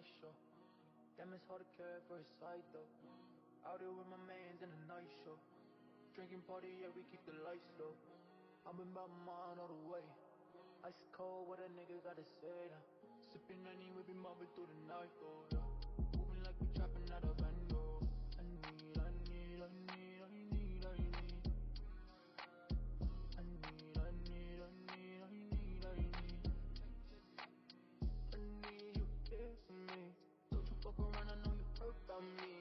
night show. Damn, it's hard to care for his side though. Out here with my mans in the night show. Drinking party, yeah, we keep the lights low. I've been by mine all the way. Ice cold, what a nigga gotta say now. Sipping any, we be mobbing through the night though, yeah. Moving like we trapping out of Vando. I need you here for me. Don't you fuck around, I know you heard about me.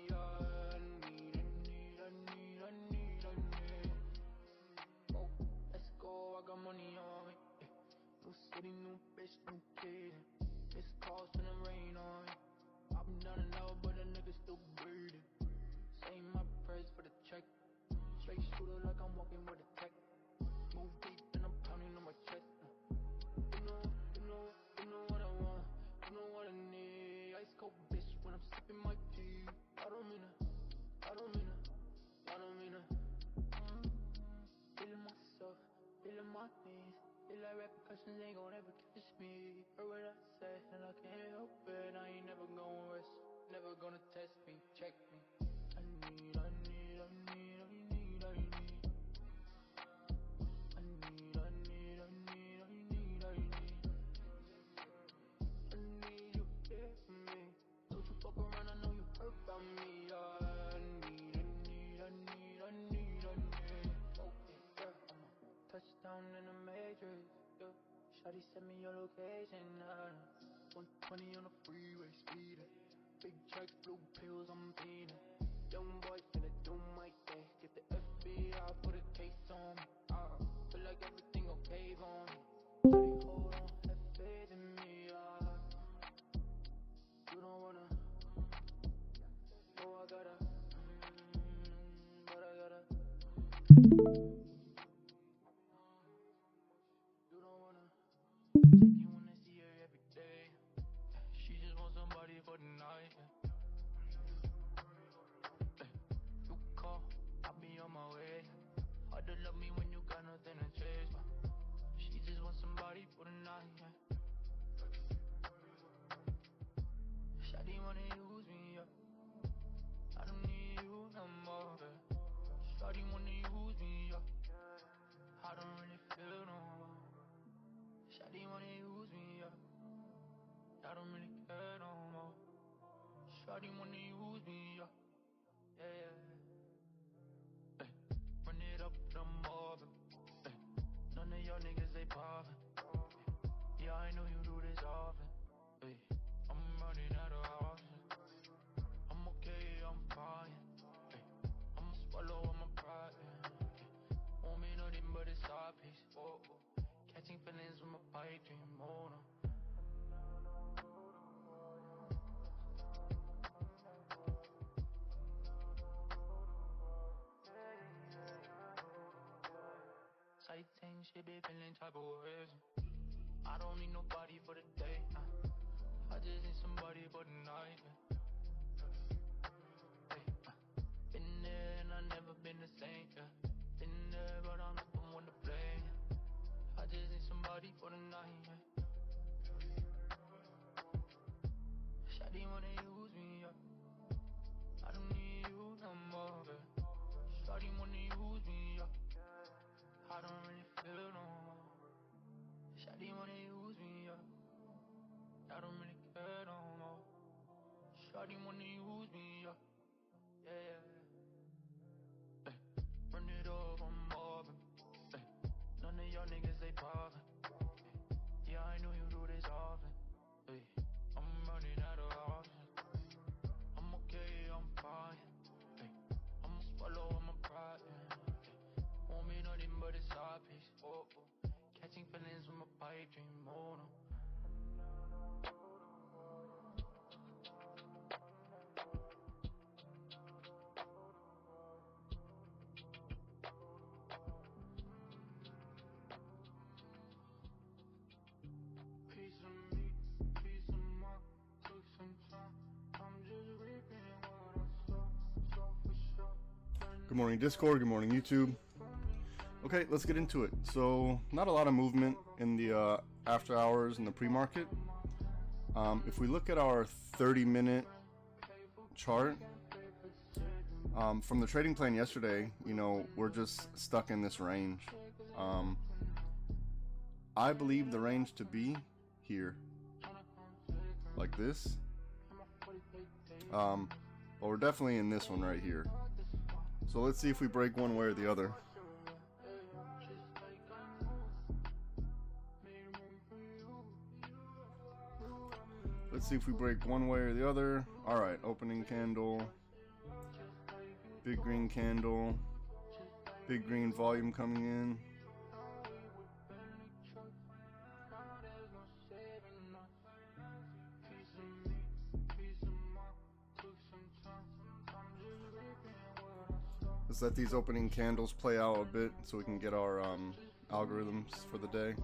Oh, let's go, I got money on me. New city, new bitch, new kid. This calls finna rain on me. I've been down and out, but a nigga still breathing. Saying my prayers for the check. Straight shooter like I'm walking with a tech. Move deep and I'm pounding on my chest. You know what I want. You know what I need. Ice cold bitch when I'm sipping my tea. I don't mean to. Feeling myself, feeling my knees. Feel like repercussions ain't gon' ever catch me. Heard what I said and I can't help it. I ain't never gonna rest, never gonna test me, check me. I need you here for me. Don't you fuck around, I know you heard about me. Touchdown in the matrix, yeah. Shawty send me your location, 120 on the freeway, speeding. Big check, blue pills, I'm beating. Young boy finna do my thing. Get the FBI, put a case on me. Feel like everything gon' cave on me. Shawty, hold on, have faith in me, You don't wanna, oh I gotta, but I gotta. You don't wanna take you when I see her every day. She just wants somebody for the night. You call, I'll be on my way. Hard to love me when you got nothing to chase. She just wants somebody for the night. Shawty wanna use me up. I don't need you no more. Shawty wanna use me up. I don't really feel no more. Shawty wanna use me up. I don't really care no more. Shawty wanna use me up. Yeah. Run it up, I'm mobbing. None of y'all niggas, they poppin'. Yeah, I know you do this often. I'm running out of options. I'm okay, I'm fine. I'ma swallow all my pride. Won't be nothing but a side piece. Catching feelings with my pipe dream. Oh no. Sighting, she be feeling type of ways. I don't need nobody for the day. I just need somebody for the night. Been there and I never been the same. Been there but I'm not the one to blame. I just need somebody for the night. Shawty wanna use me up. I don't need you no more. Shawty wanna use me up. I don't really feel no more. Shawty wanna use me up. I don't really care no more. Shawty wanna use me up. Yeah. Run it up, I'm mobbing. None of y'all niggas, they poppin'. Yeah, I know you do this often. I'm running out of options. I'm okay, I'm fine. I'ma swallow all my pride. Won't be nothing but a side piece. Catching feelings with my pipe dream. Oh no. Piece of me, piece of my, took some time. I'm just reaping what I sow for sure. Good morning, Discord. Good morning, YouTube. Okay, let's get into it. So, not a lot of movement in the after hours and the pre-market. If we look at our 30-minute chart, from the trading plan yesterday, you know, we're just stuck in this range. I believe the range to be here, like this. But we're definitely in this one right here. So let's see if we break one way or the other. Let's see if we break one way or the other. Alright, opening candle. Big green candle. Big green volume coming in. Let's let these opening candles play out a bit so we can get our algorithms for the day.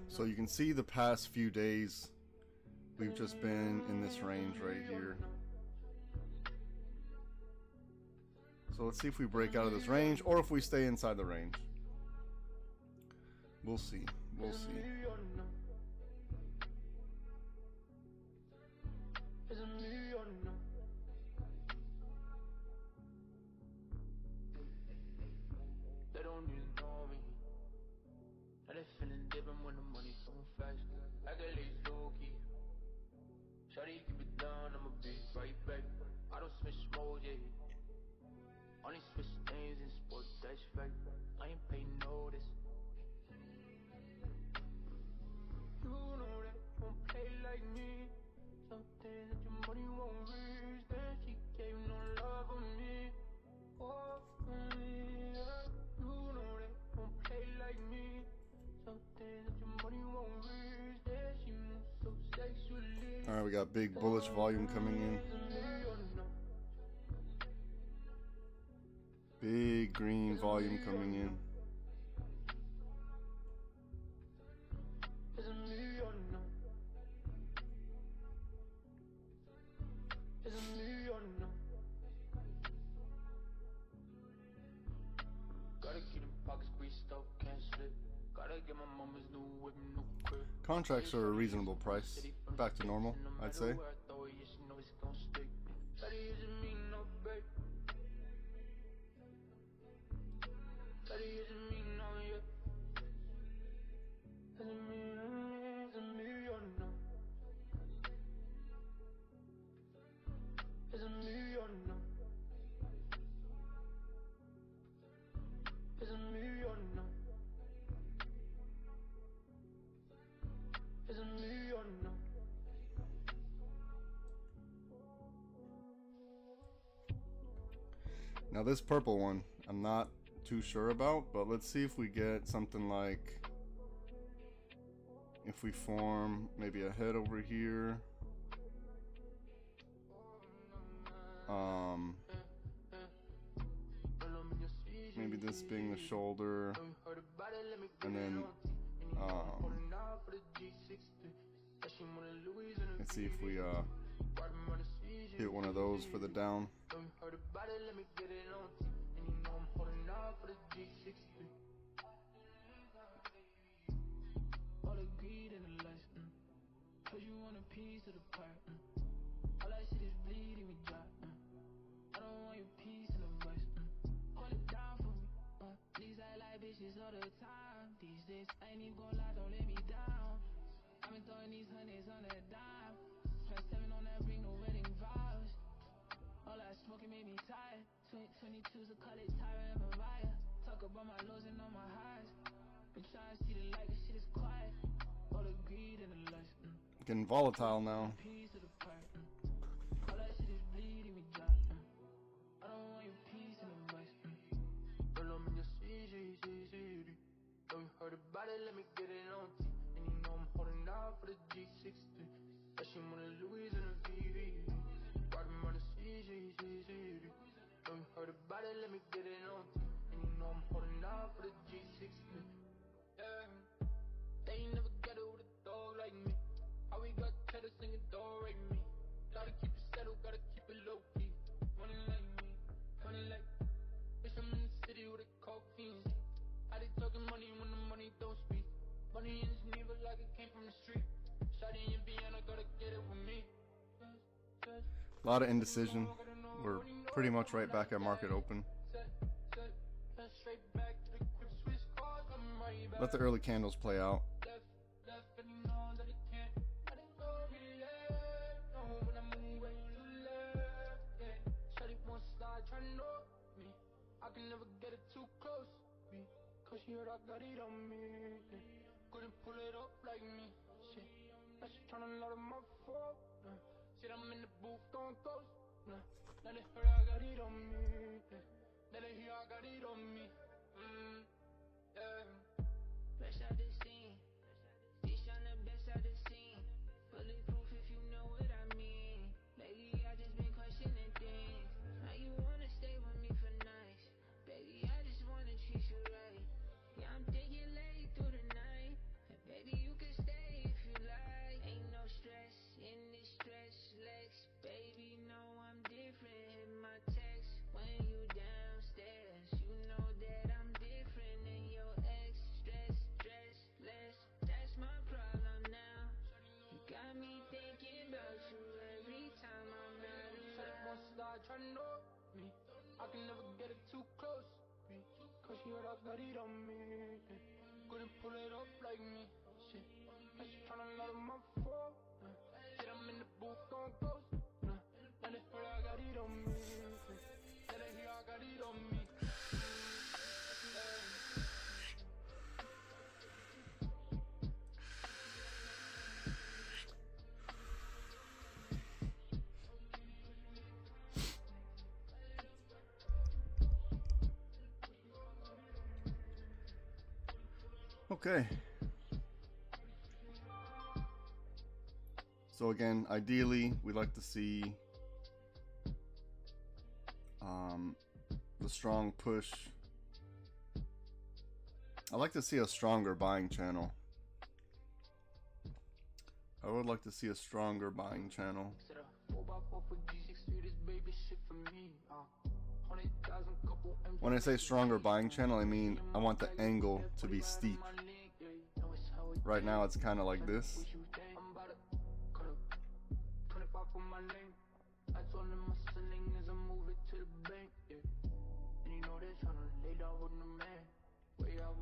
So you can see the past few days we've just been in this range right here. So let's see if we break out of this range or if we stay inside the range. We'll see. We'll see. They don't even know me. Now they feeling different when the money's so fast. I got lazy low key. Shawty keep it down, I'ma be right back. I don't switch modes, yeah. Only switch names in sports, that's fact. I ain't paying notice. You know that won't play like me. Something that your money won't reach. Then she gave no love on me. Oh, yeah. You know that won't play like me. Something that your money won't reach. Then she moves so sexually. Alright, we got big bullish volume coming in. Big green volume coming in. Contracts are a reasonable price. Back to normal, I'd say. Now this purple one, I'm not too sure about, but let's see if we get something like, if we form maybe a head over here, maybe this being the shoulder, and then let's see if we hit one of those for the down. These days I ain't even gonna lie, don't let me down. I've been throwing these honeys on that dime. Spent 7 on that, bring no wedding vows. All that smoking made me tired. 2022's a college tyrant and Mariah. Talk about my lows and all my highs. Been trying to see the light, this shit is quiet. All the greed and the lust. Getting volatile now. All that shit is bleeding me dry. I don't want your peace and advice. Roll on me your CG. Don't you heard about it, let me get it G60. She want a Louis and a VV. Riding on the CG. Know you heard about it, let me get it on. And you know I'm holding out for the G60. Yeah. They ain't never got it with a dog like me. How we got cheddar singing dog right me. Gotta keep it settled, gotta keep it low key. Money like me, money like. Bitch, I'm in the city with a cocaine. How they talking money when the money don't speak? Money in Geneva like it came from the street. Shawty in Vienna, gotta get it with me. A lot of indecision. We're pretty much right back at market open. Let the early candles play out. I can never get it too close, cause she heard I got it on me. Couldn't pull it up like me. Shit, now she tryna load my phone. Shit, I'm in the booth going ghost. Now they heard I got it on me. Now they hear I got it on me. Yeah. Best out the scene. Bitch, I'm the best out the scene. Bulletproof if you know what I mean. Lately I just been questioning things. How you wanna stay with me for nights? Baby, I just wanna treat you right. Yeah, I'm thinking late through the night. And baby, you can stay if you like. Ain't no stress in this stretchless. Baby, no, I'm different. Hit my text when you downstairs. You know that I'm different than your ex. Stressless. That's my problem now. You got me thinking about you every time I'm not Shawty around. wants to start trying to know me. I can never get it too close, cause she heard I got it on me. Couldn't pull it up like me. Shit, now she tryna load my phone. Shit, I'm in the booth going ghost. Now they heard I got it on me. Now they hear I got it on me. Okay. So again, ideally, we'd like to see the strong push. I'd like to see a stronger buying channel. I would like to see a stronger buying channel. When I say stronger buying channel, I mean I want the angle to be steep. Right now it's kind of like this.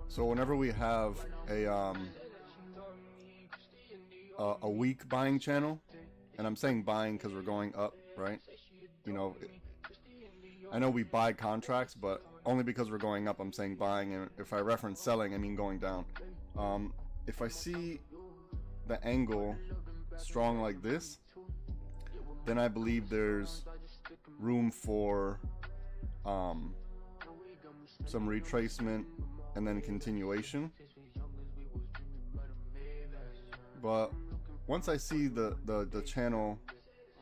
So whenever we have a weak buying channel, and I'm saying buying because we're going up, right? You know, I know we buy contracts, but only because we're going up I'm saying buying, and if I reference selling I mean going down. If I see the angle strong like this, then I believe there's room for some retracement and then continuation. But once I see the channel,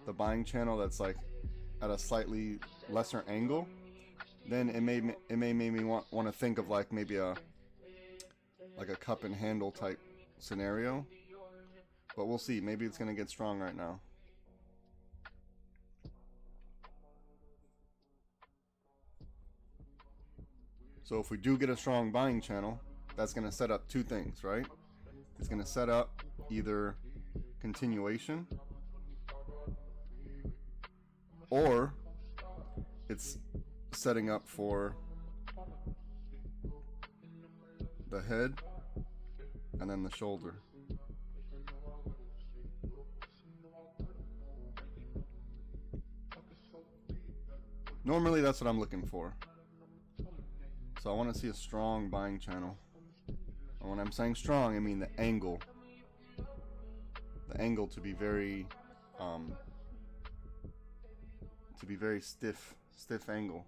the buying channel that's like at a slightly lesser angle, then it may make me want to think of like maybe a cup and handle type scenario. But we'll see. Maybe it's gonna get strong right now. So if we do get a strong buying channel, that's gonna set up two things, right? It's gonna set up either continuation, or it's setting up for the head and then the shoulder. Normally that's what I'm looking for. So I want to see a strong buying channel. And when I'm saying strong, I mean the angle. The angle to be very stiff angle.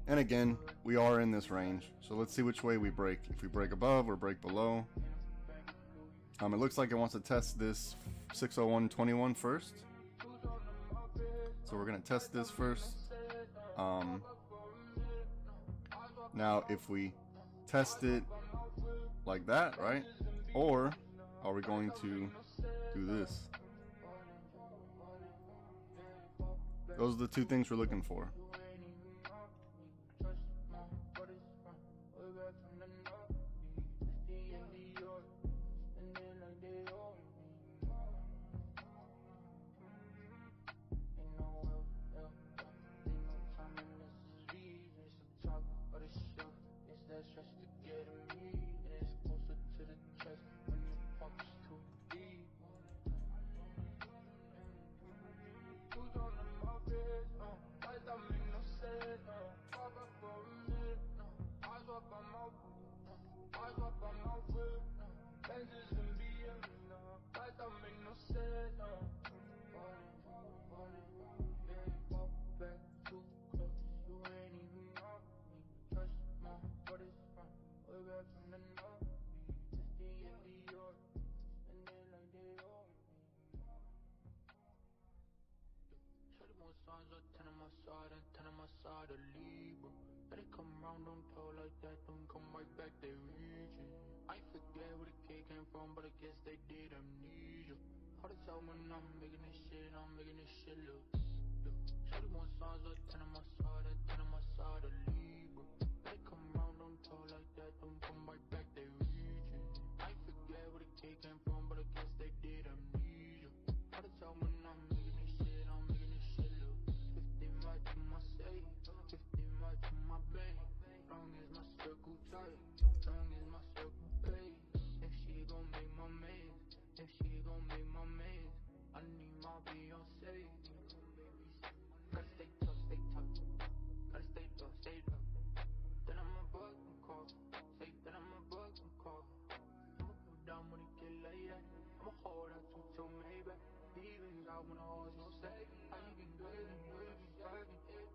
And again, we are in this range. So let's see which way we break. If we break above or break below. It looks like it wants to test this 601.21 first. So we're going to test this first. Now if we test it like that, right? Or are we going to do this? Those are the two things we're looking for. Let it come round, don't talk like that, don't come right back, they reaching. I forget where the kid came from, but I guess they did amnesia. Hard to tell when I'm making this shit look. Shorty want signs like 10 on my side and 10 on my side of Libra. Let it come round, don't talk like that, don't come right back, they reaching. I forget where the kid came from, but I guess they did amnesia. Hard to tell when I'm making this shit look. 15 right to my safe, 15 right to my bank. Long as my circle tight, long as my circle pay. If she gon' make my man, if she gon' make my man, I need my Beyonce. Gotta stay tough, gotta stay low, stay low. Then I'm a bug and call, say that I'm a bug and call. I'ma put down when it get like that. I'ma hold out to maybe. Even God when I was no say, I even good and good and serving it.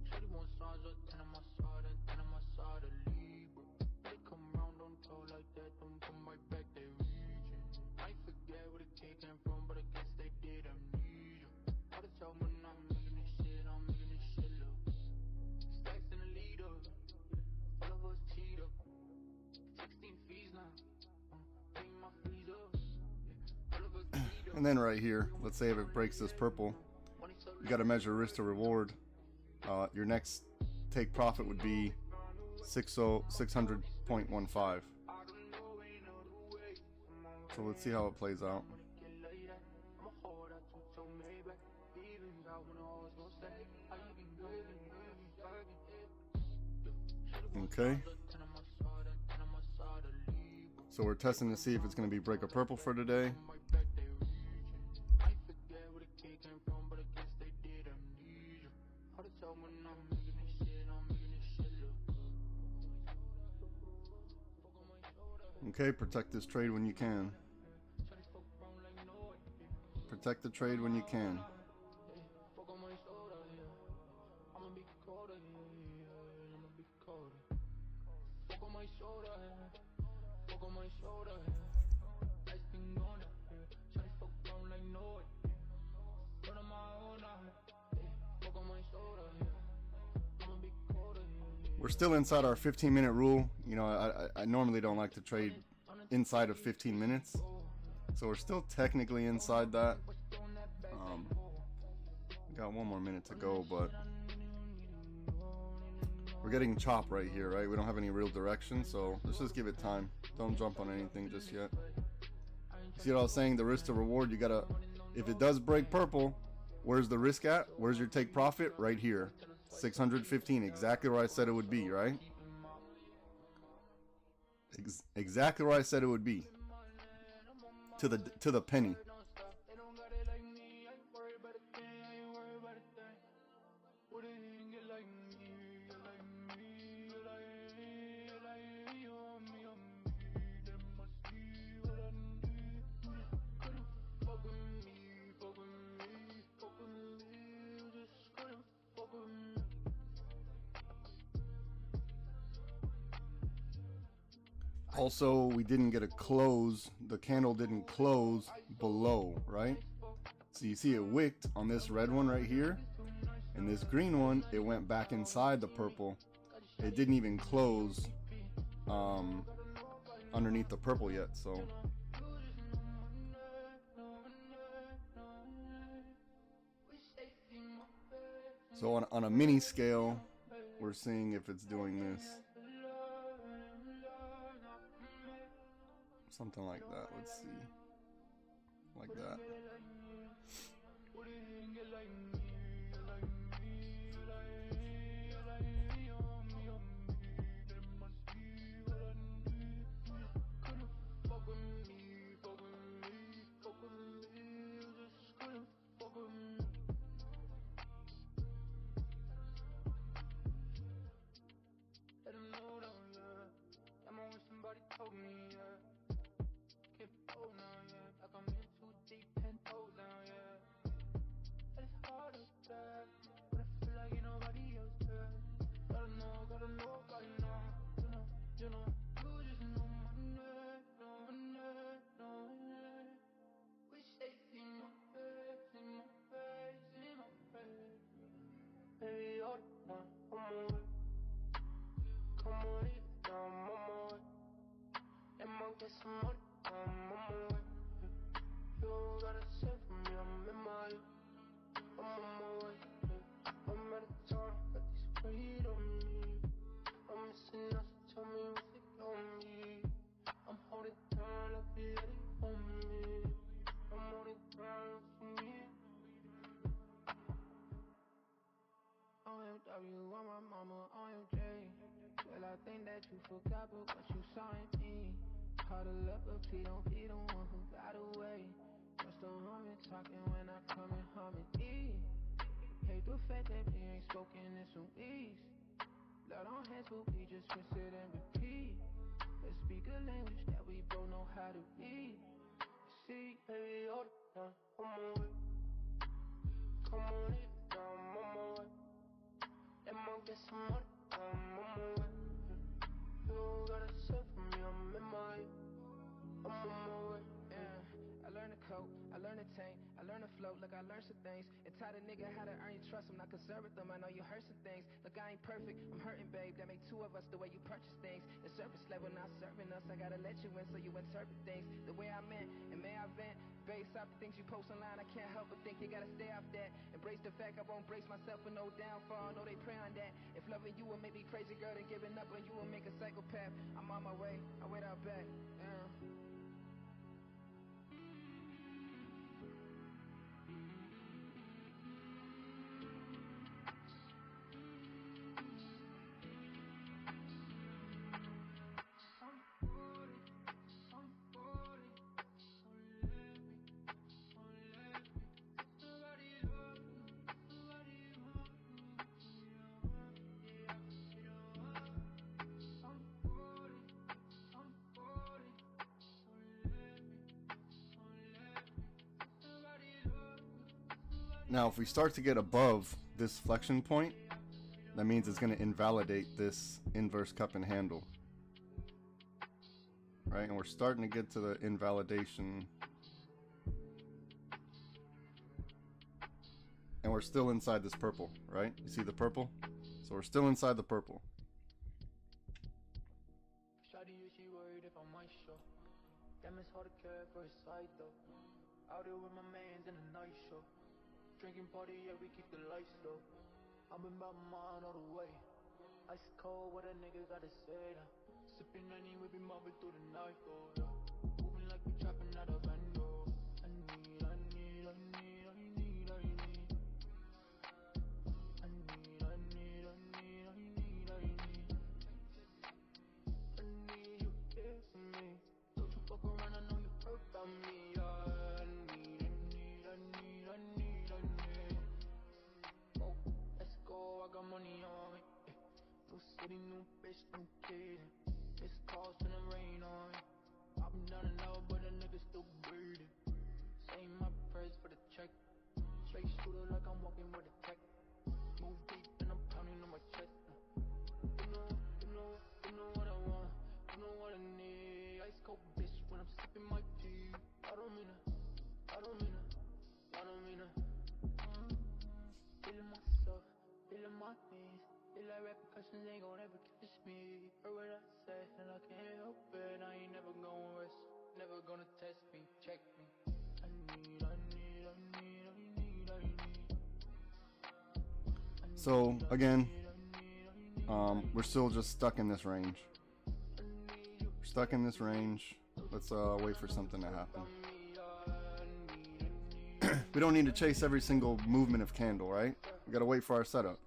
Shorty want signs like 10 on my side and 10 on my side of Libra. They come round, don't talk like that, don't come right back, they reaching. I forget where the kid came from, but I guess they did amnesia. Hard to tell when I'm making this shit look. Stacks in the leader, all of us cheat up. 16 fees now, pay my fees up. All of us cheat up. And then right here, let's say if it breaks this purple, you got to measure risk to reward. Your next take profit would be 600.15. So let's see how it plays out. Okay. So we're testing to see if it's going to be break a purple for today. Okay, protect this trade when you can. Protect the trade when you can. We're still inside our 15-minute rule. You know, I normally don't like to trade inside of 15 minutes. So we're still technically inside that. We got one more minute to go, but we're getting chopped right here, right? We don't have any real direction, so let's just give it time. Don't jump on anything just yet. See what I was saying? The risk to reward, you gotta, if it does break purple, where's the risk at? Where's your take profit? Right here. 615, exactly where I said it would be, right? Exactly where I said it would be. To the penny. Also, we didn't get a close. The candle didn't close below, right? So you see it wicked on this red one right here, and this green one, it went back inside the purple. It didn't even close underneath the purple yet. So on a mini scale, we're seeing if it's doing this. Something like that. Let's see. Like that. Forgot but what you saw in me. Huddle up, but please don't be the one who got away. Just the humming, talking when I come and humming deep. Hate the fact that we ain't spoken in some weeks. Blood on hands, but we just rinse it and repeat. Let's speak a language that we both know how to read. See, baby, all the time, I'm on way. Come on, it down, I'm on way. Let me get some money, I'm on my way. You gotta say for me, I'm in my way. I'm on my way. Yeah, I learned to cope, I learned to tank, I learned to float. Look, I learned some things. And taught a nigga how to earn your trust. I'm not concerned with them, I know you hurt some things. Look, I ain't perfect, I'm hurting, babe. That make two of us the way you purchase things. The surface level not serving us. I gotta let you in so you interpret things the way I meant. And may I vent based off the things you post online. I can't help but think you gotta stay off that. Embrace the fact I won't brace myself for no downfall. I know they pray on that. If loving you will make me crazy, girl, then giving up on you will make a psychopath. I'm on my way, I wait out back. Now, if we start to get above this flexion point, that means it's going to invalidate this inverse cup and handle. Right? And we're starting to get to the invalidation. And we're still inside this purple, right? You see the purple? So we're still inside the purple. Shawty, is she worried if I might show? Damn, it's hard to care for his side though. Out there with my mans in a night show. Drinking party, yeah, we keep the lights low. I'm in my mind all the way. Ice cold, what a nigga gotta say now. Sipping honey, we be mobbing through the night, oh yeah. Moving like we trapping out of Vando. I need. City, new bitch, new kid. It's calls and the rain on it. I've been down and out, but a nigga still breathing. Saying my prayers for the check. Straight shooter like I'm walking with a tech. Move deep and I'm pounding on my chest. You know what I want. You know what I need. in my teeth. I don't mean to, I don't mean to, I don't mean to. Feeling myself, feeling my knees. Feel like repercussions ain't gon' ever kiss me. Heard what I said, and I can't help it. I ain't never gonna rest, never gonna test me, check me. I need. So again, we're still just stuck in this range. We're stuck in this range. Let's wait for something to happen. We don't need to chase every single movement of candle, right? We gotta wait for our setup.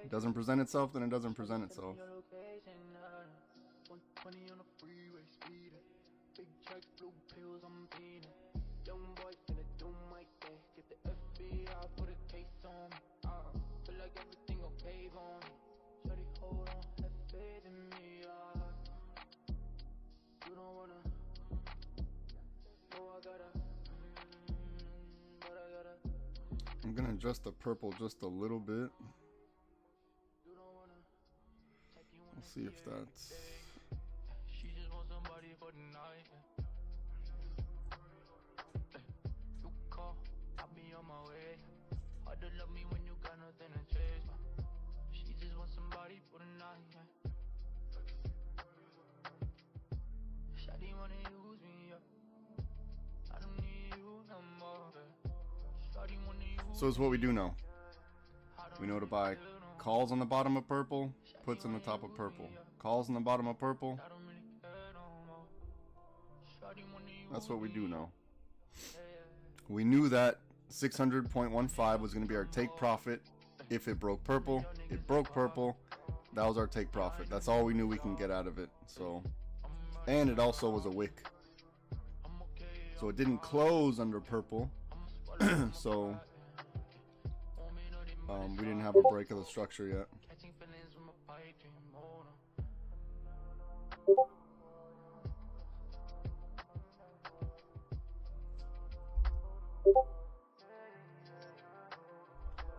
It doesn't present itself, then it doesn't present itself. I'm gonna adjust the purple just a little bit. We'll see if that's... She just wants somebody for the night. You call, I'll be on my way. Hard to love me when you got nothing to chase. She just wants somebody for the night. Shawty wanna use me up. I don't need you no more. Shawty wanna use. So it's what we do know. We know to buy calls on the bottom of purple, puts on the top of purple. Calls on the bottom of purple. That's what we do know. We knew that 600.15 was going to be our take profit if it broke purple. It broke purple. That was our take profit. That's all we knew we can get out of it. So, and it also was a wick. So it didn't close under purple. So we didn't have a break of the structure yet.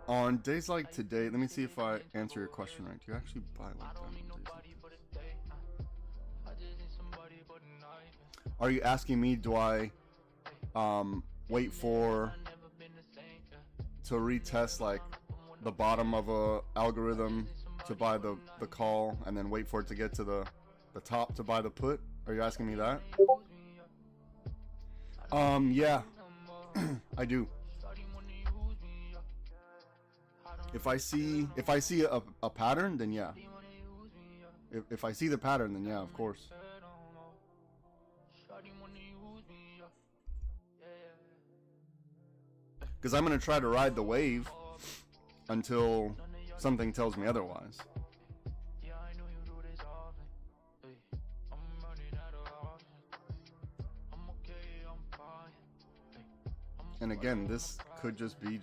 On days like today, let me see if I answer your question right. Do you actually buy like that on days like this? Are you asking me, do I wait for to retest like the bottom of a algorithm to buy the call and then wait for it to get to the top to buy the put? Are you asking me that? Yeah. I do. If I see a pattern, then yeah. If I see the pattern, then yeah, of course. Because I'm gonna try to ride the wave until something tells me otherwise. And again, this could just be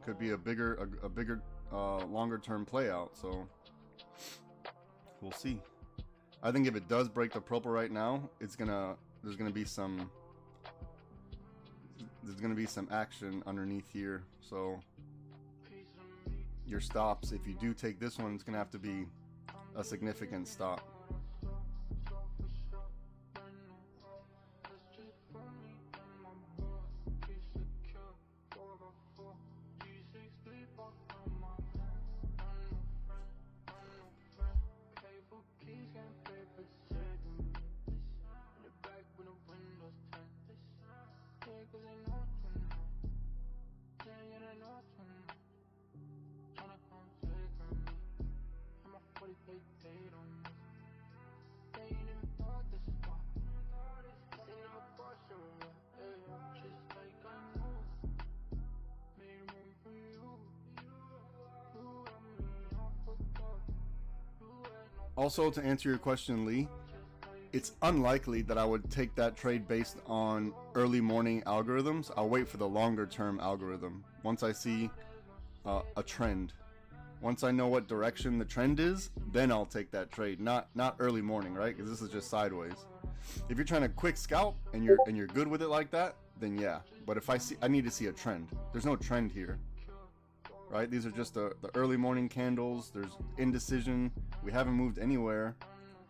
could be a bigger longer term play out, so we'll see. I think if it does break the purple right now, there's gonna be some action underneath here. So your stops, if you do take this one, it's gonna have to be a significant stop. Also, to answer your question, Lee, it's unlikely that I would take that trade based on early morning algorithms. I'll wait for the longer term algorithm. Once I see a trend, once I know what direction the trend is, then I'll take that trade. Not early morning, right? Because this is just sideways. If you're trying to quick scalp and you're good with it like that, then yeah. But if I need to see a trend. There's no trend here, right? These are just the early morning candles. There's indecision. We haven't moved anywhere.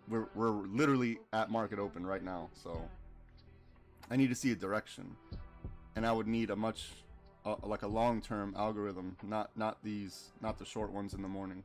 We're literally at market open right now, so I need to see a direction, and I would need a much like a long-term algorithm, not the short ones in the morning.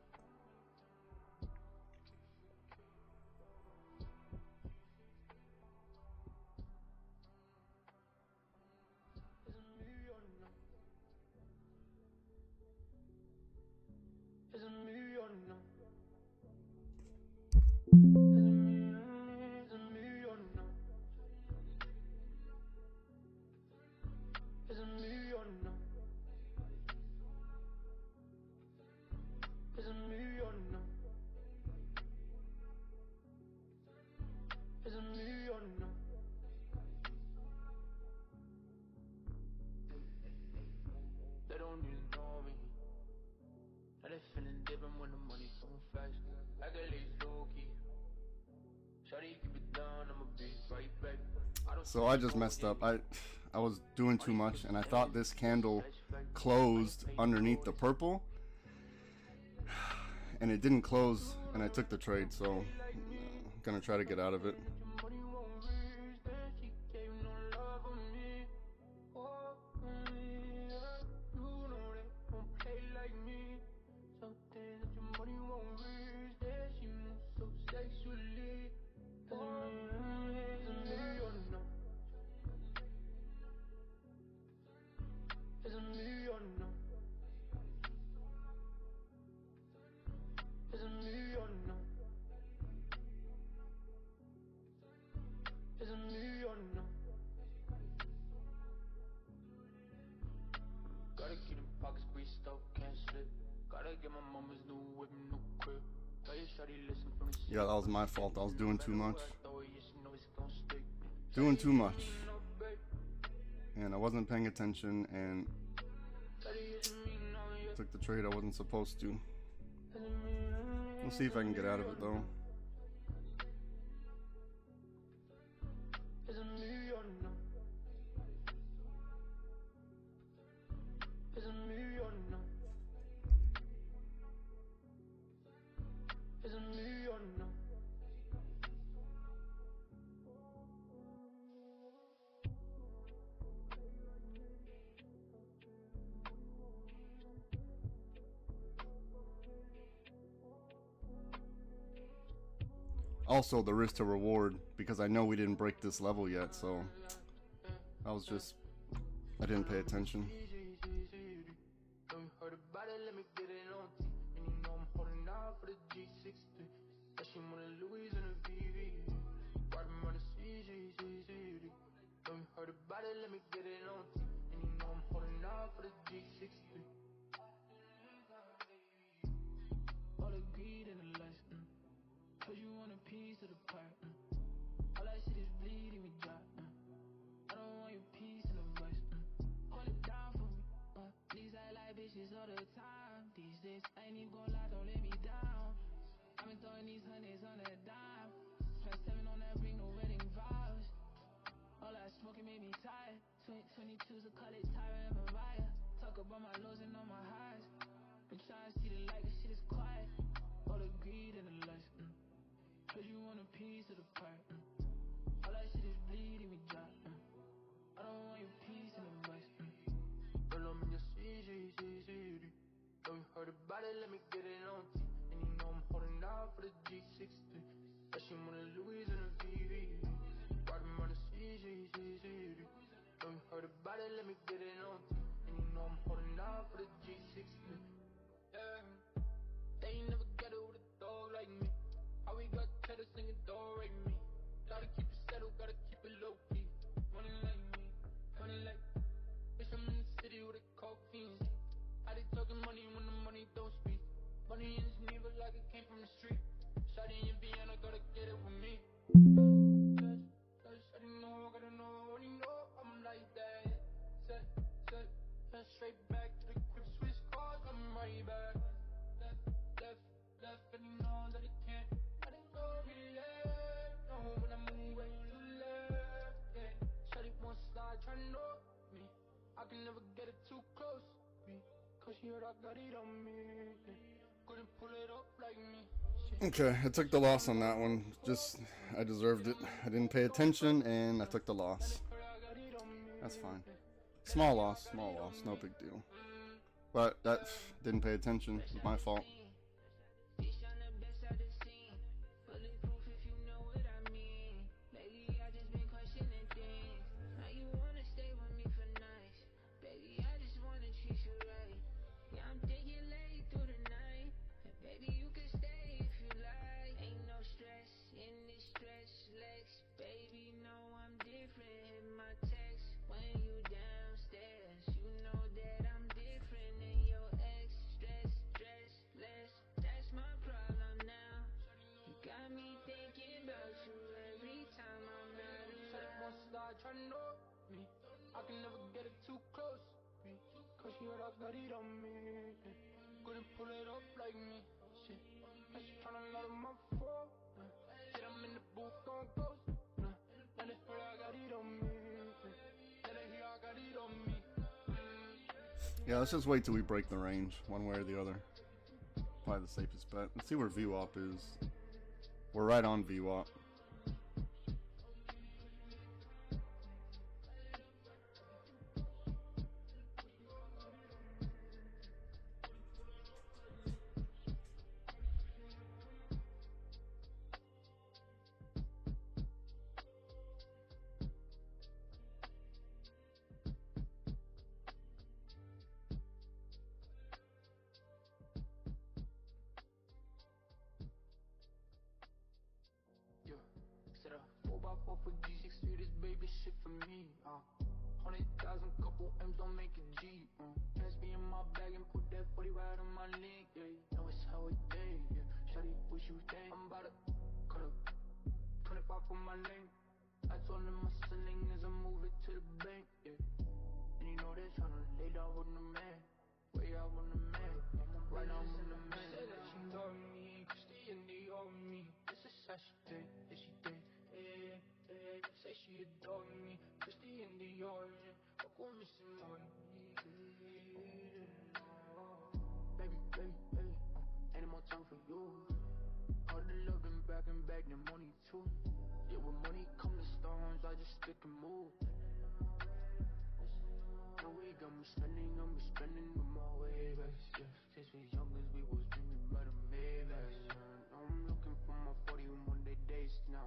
They don't even know me. Now they feeling different when the money coming fast. I got lace low key. Shawty keep it down, I'ma be right back. So I just messed up. I was doing too much, and I thought this candle closed underneath the purple, and it didn't close, and I took the trade, so I'm gonna try to get out of it. Gotta keep them pockets greased up, can't slip. Gotta get my mama's new whip, new crib. Tell your shawty listen from the Yeah, that was my fault. I was doing too much. Doing too much. And I wasn't paying attention and took the trade I wasn't supposed to. We'll see if I can get out of it though. Also the risk to reward, because I know we didn't break this level yet, so I didn't pay attention. All the greed and the lust, cause you want a piece of the pie. All that shit is bleeding me dry. I don't want your piece in the rest. Hold it down for me. These I like bitches all the time. These days I ain't even gon' lie, don't let me down. I've been throwing these hundreds on a dime. Spent 7 on that ring, no wedding vows. All that smoking made me tired. 22's a call it Tyra and Mariah. Talk about my lows and all my highs. Been trying to see the light, this shit is quiet. All the greed and the lust, cause you want a piece of the pie. All that shit is bleeding me dry. I don't want your piece in the rest. Roll on your CG. Know you heard about it, let me get it on T. And you know I'm holding out for the G60. That she wanna Louis and a VV. Riding on the CG. Know you heard about it, let me get it on T. And you know I'm holding out for the G60. Yeah. They ain't never get it with a dog like me. How we got cheddar singing dog right me. Gotta keep it settled, gotta keep it low key. Money like me, money like. Bitch, I'm in the city with a coke fiends. How they talking money when the money don't speak? Money in his knee, but like it came from the street. Shawty in Vienna, gotta get it with me. Shawty know, gotta know, only know I'm like that. Set, straight back to the crib, switch cars, I'm right back. Left, and he knows that he can't. I didn't go really left. No, when I move way to the left. Yeah, shawty won't slide, try to know me. I can never get it too close. Okay, I took the loss on that one. Just, I deserved it. I didn't pay attention and I took the loss. That's fine. Small loss, no big deal. But that didn't pay attention. It was my fault. I can never get it too close, cause she heard I got it on me. Couldn't pull it up like me, shit. And she tryna load my phone, shit, I'm in the booth going close, and it's heard I got it on me, and they hear I got it on me. Yeah, let's just wait till we break the range, one way or the other. Probably the safest bet. Let's see where VWAP is. We're right on VWAP. Set a 4x4 for G6 this baby shit for me. 100,000, couple M's don't make a G. Cash be in my bag and put that 40 right on my leg. Yeah, know it's how it day. Yeah, shawty, wish you think I'm about to cut up 25 for my name. I told him my selling is a move it to the bank. Yeah, and you know they're tryna lay down with the man. Way out on the man. Right now on the man. Say that she love me, Christy and they owe me. This is how she think, yeah she think. Say she adore me, Christy in the origin. Fuck with me some money. Baby, ain't more time for you. All the loving back and back, the money too. Yeah, when money come to stones, I just stick and move. No way, got me spending with my waves. Yeah, since we young as we was dreaming about a Maybach. Now I'm looking for my 41 days now.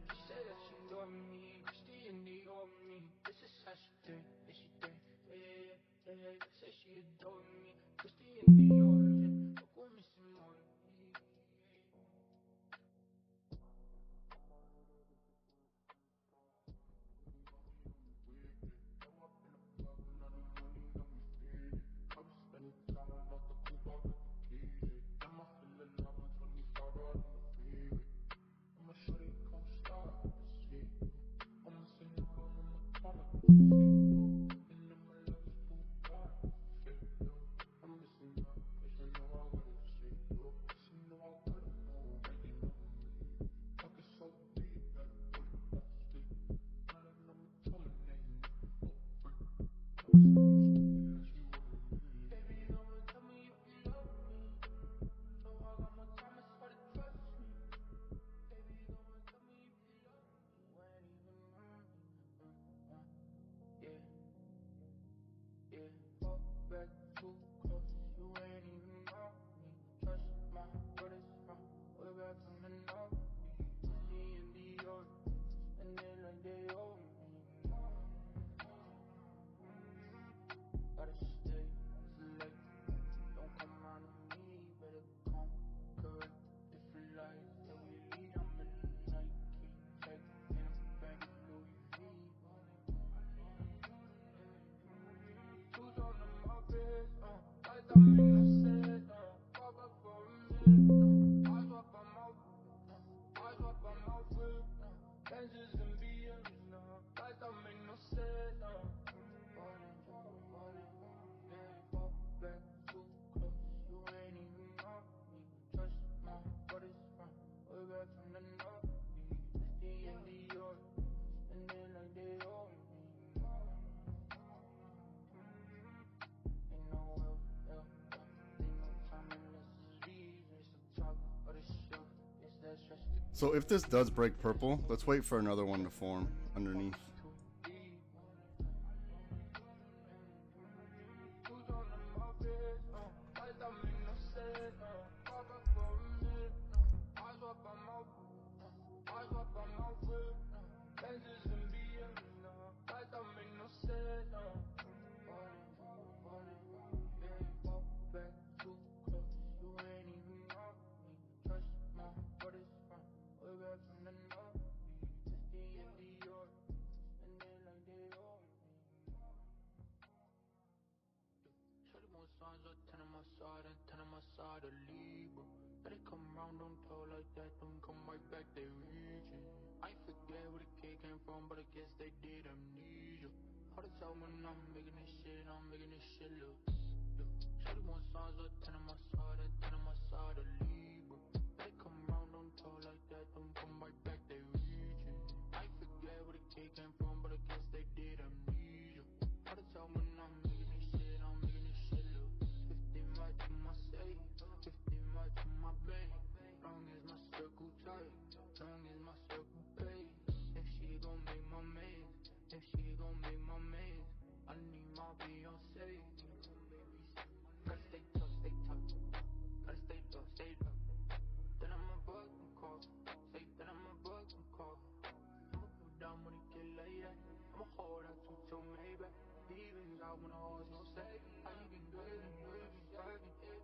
She said that she love me, Christy and they owe me. This is how she think, yeah she think. Say she adore me, Christy and the origin. Fuck with me some money. So if this does break purple, let's wait for another one to form underneath. Let it come round, don't talk like that, don't come right back, they reaching. I forget where the kid came from, but I guess they did amnesia. All the time when I'm making this shit look. Shawty want signs of 10 on my side and 10 on my side, a Libra. Let it come round, don't talk like that, don't come right back, they reaching. I forget where the kid came from, but I guess they did amnesia. All the time when I'm making this shit look. 15 right to my safe, 15 right to my bank. Long as my circle tight, long as my circle pays. If she gon' make my maze, if she gon' make my maze, I need my Beyonce. Gotta stay tough, stay tough. Gotta stay tough, stay tough. Then I'ma bug and call. Say then I'ma bug and call. I'ma put down when it get like that. I'ma hold out to maybe. Even God when I always gon' say, how you been good and serving it.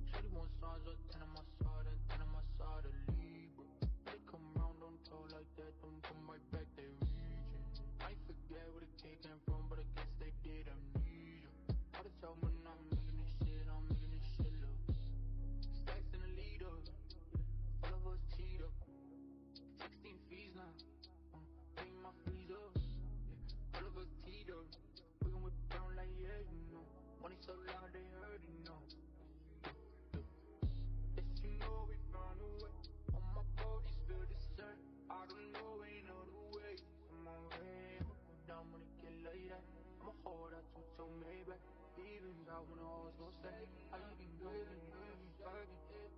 Shawty want signs of 10 on my side and 10 on my side, a Libra. They come round, don't talk like that, don't come right back, they reaching. I forget where the kid came from, but I guess they did amnesia. All the time when I'm making this shit look. Stacks in the leader, all of us cheat up. 16 fees now, pay my fees up. All of us teed up, we gon' whip down like yeah, you know. Money so loud they heard it, know. Yes, you know we found a way. On my body spill dessert. I don't know ain't other way. I'm on way, I'ma put down when it get like that. I'ma hold out to maybe. Even God when I always gon' say, how you been good and serving it.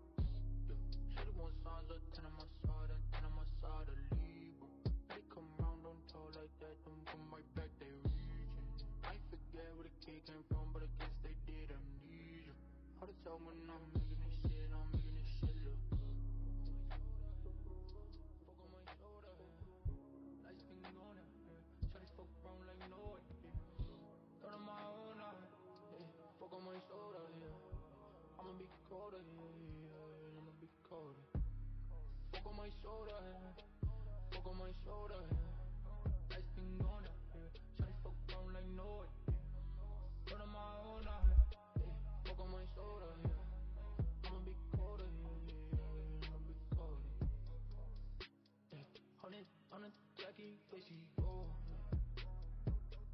Shawty want signs of 10 on my side and 10 on my side, a Libra. They come round, don't talk like that, don't come right back, they reaching. I forget where the kid came from, but I guess they did amnesia. All the time when I'm making this shit look. Fuck on my shoulder, lights been going out, shawty fuck around like no idea. Got on my own eye, fuck on my shoulder, I'ma be colder, I'ma be colder. Fuck on my shoulder, fuck on my shoulder, lights been going out, shawty fuck around like no idea. Got on my own eye, fuck on my shoulder, I'ma be colder, I'ma be colder. On a Jackie, where she go?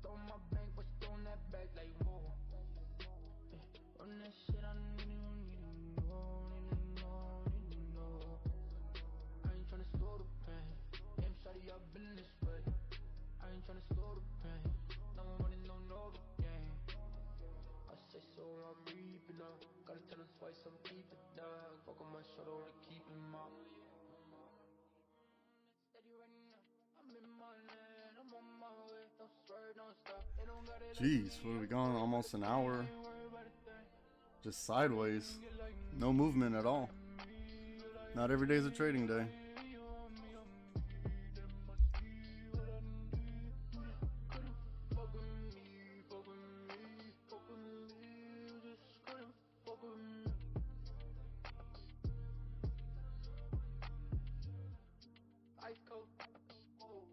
Throw my bank, but she throwing that back like whoa. Run that shit, I need to know. I ain't tryna slow the pain. Damn shawty, I've been this way. I ain't tryna slow the pain. No one running, no game. I say so, I reap it up. Gotta tell her twice, I'm keep it down. Fuck on my shoulder, wanna keep him up. Steady running up. I'm in my lane, I'm on my way. Don't swear, don't stop. They don't got it. Jeez, what are we going? Almost an hour. Just sideways. No movement at all. Not every day is a trading day. Ice cold, oh,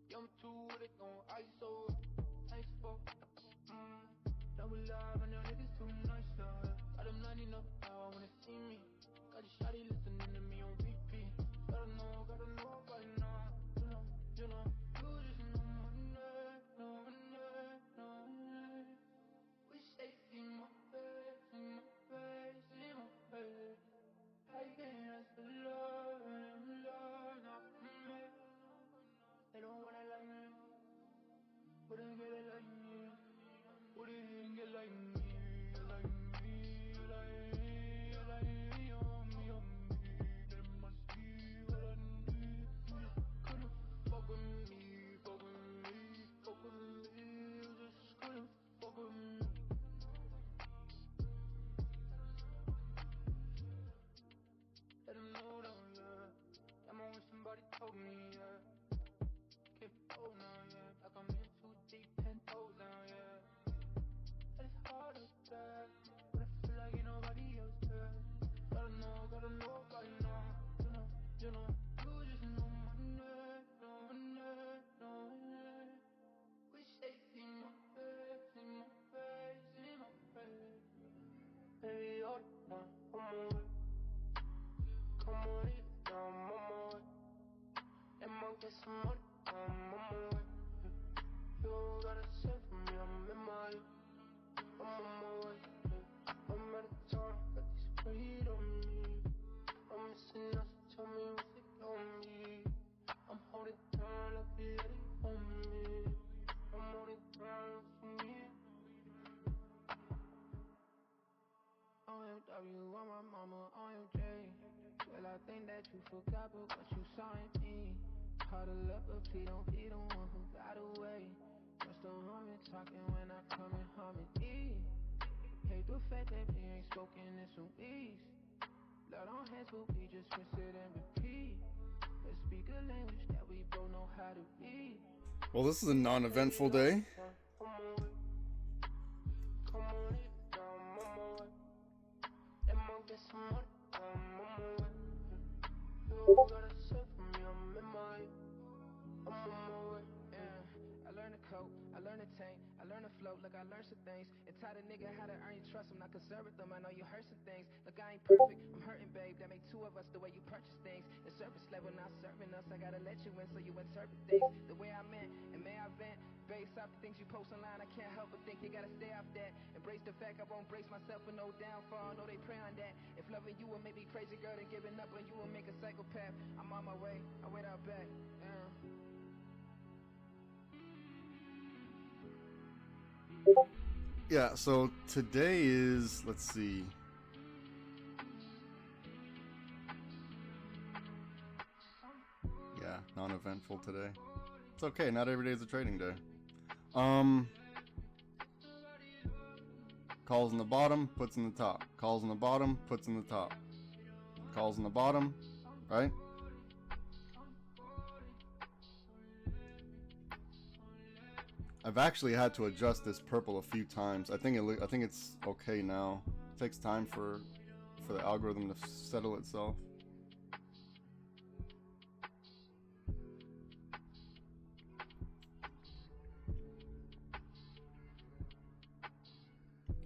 young two with it on ISO, ice for, double live and your niggas too nice, got them lining up now when they see me, got the shawty listening to me on repeat, gotta know by now, you know, you just know my name, we say see my face, I can't ask for love, not me. They don't wanna like me, wouldn't get it like me, wouldn't get like me, like me, on me, they must be like ain't nobody else there. Gotta know by now. You know, you just know my name, know my name, know my name. Wish they see my face, see my face, see my face. Baby, all the time, I'm on it. Come on, it down, I'm on it. And might get some money, I'm on it. You don't gotta say for me, I'm in my way. I'm on my way. I'm out of time, got this weight on me. I'm missing out, so tell me what's it gonna be. I'm holding down like the Eddie on me. I'm holding down what you need. OMW, I'm my mama, OMJ. Well, I think that you forgot, but what you saw in me. Hard to love, but please don't be the one who got away. Just don't harm me talking when I come and harm it. Hate the fact that we ain't spoken in some weeks. Blood on hands, but we just rinse it and repeat. Let's speak a language that we both know how to read. Well, this is a non-eventful day. I learned to tank, I learned to float, look, I learned some things. And taught a nigga how to earn your trust, I'm not concerned with them, I know you hurt some things. Look, I ain't perfect, I'm hurting, babe, that make two of us the way you purchase things. The service level not serving us, I gotta let you in so you interpret things the way I meant, and may I vent. Based off the things you post online, I can't help but think you gotta stay off that. Embrace the fact I won't brace myself for no downfall, know they pray on that. If loving you will make me crazy, girl, then giving up on you will make a psychopath. I'm on my way, I wait out back, Yeah, so today is, let's see. Yeah, non-eventful today. It's okay, not every day is a trading day. Calls in the bottom, puts in the top. Calls in the bottom, puts in the top. Calls in the bottom, right? I've actually had to adjust this purple a few times. I think it's okay now. It takes time for the algorithm to settle itself.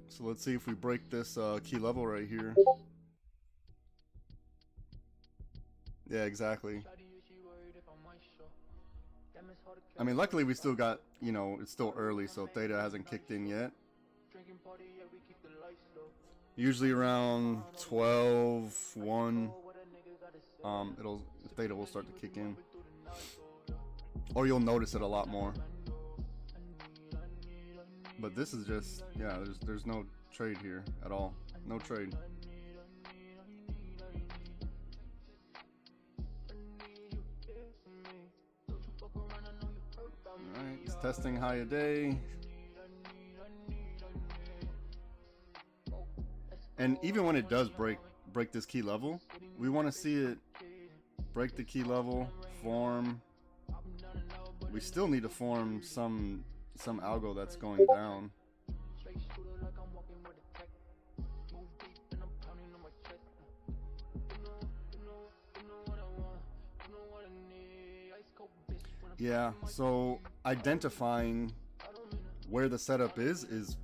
So let's see if we break this key level right here. Yeah, exactly. I mean, luckily we still got, you know, it's still early, so theta hasn't kicked in yet. Usually around 12, 1, theta will start to kick in. Or you'll notice it a lot more. But this is just, yeah, there's no trade here at all. No trade. Alright, it's testing high a day. And even when it does break this key level, we want to see it break the key level, form. We still need to form some algo that's going down. Yeah, so identifying where the setup is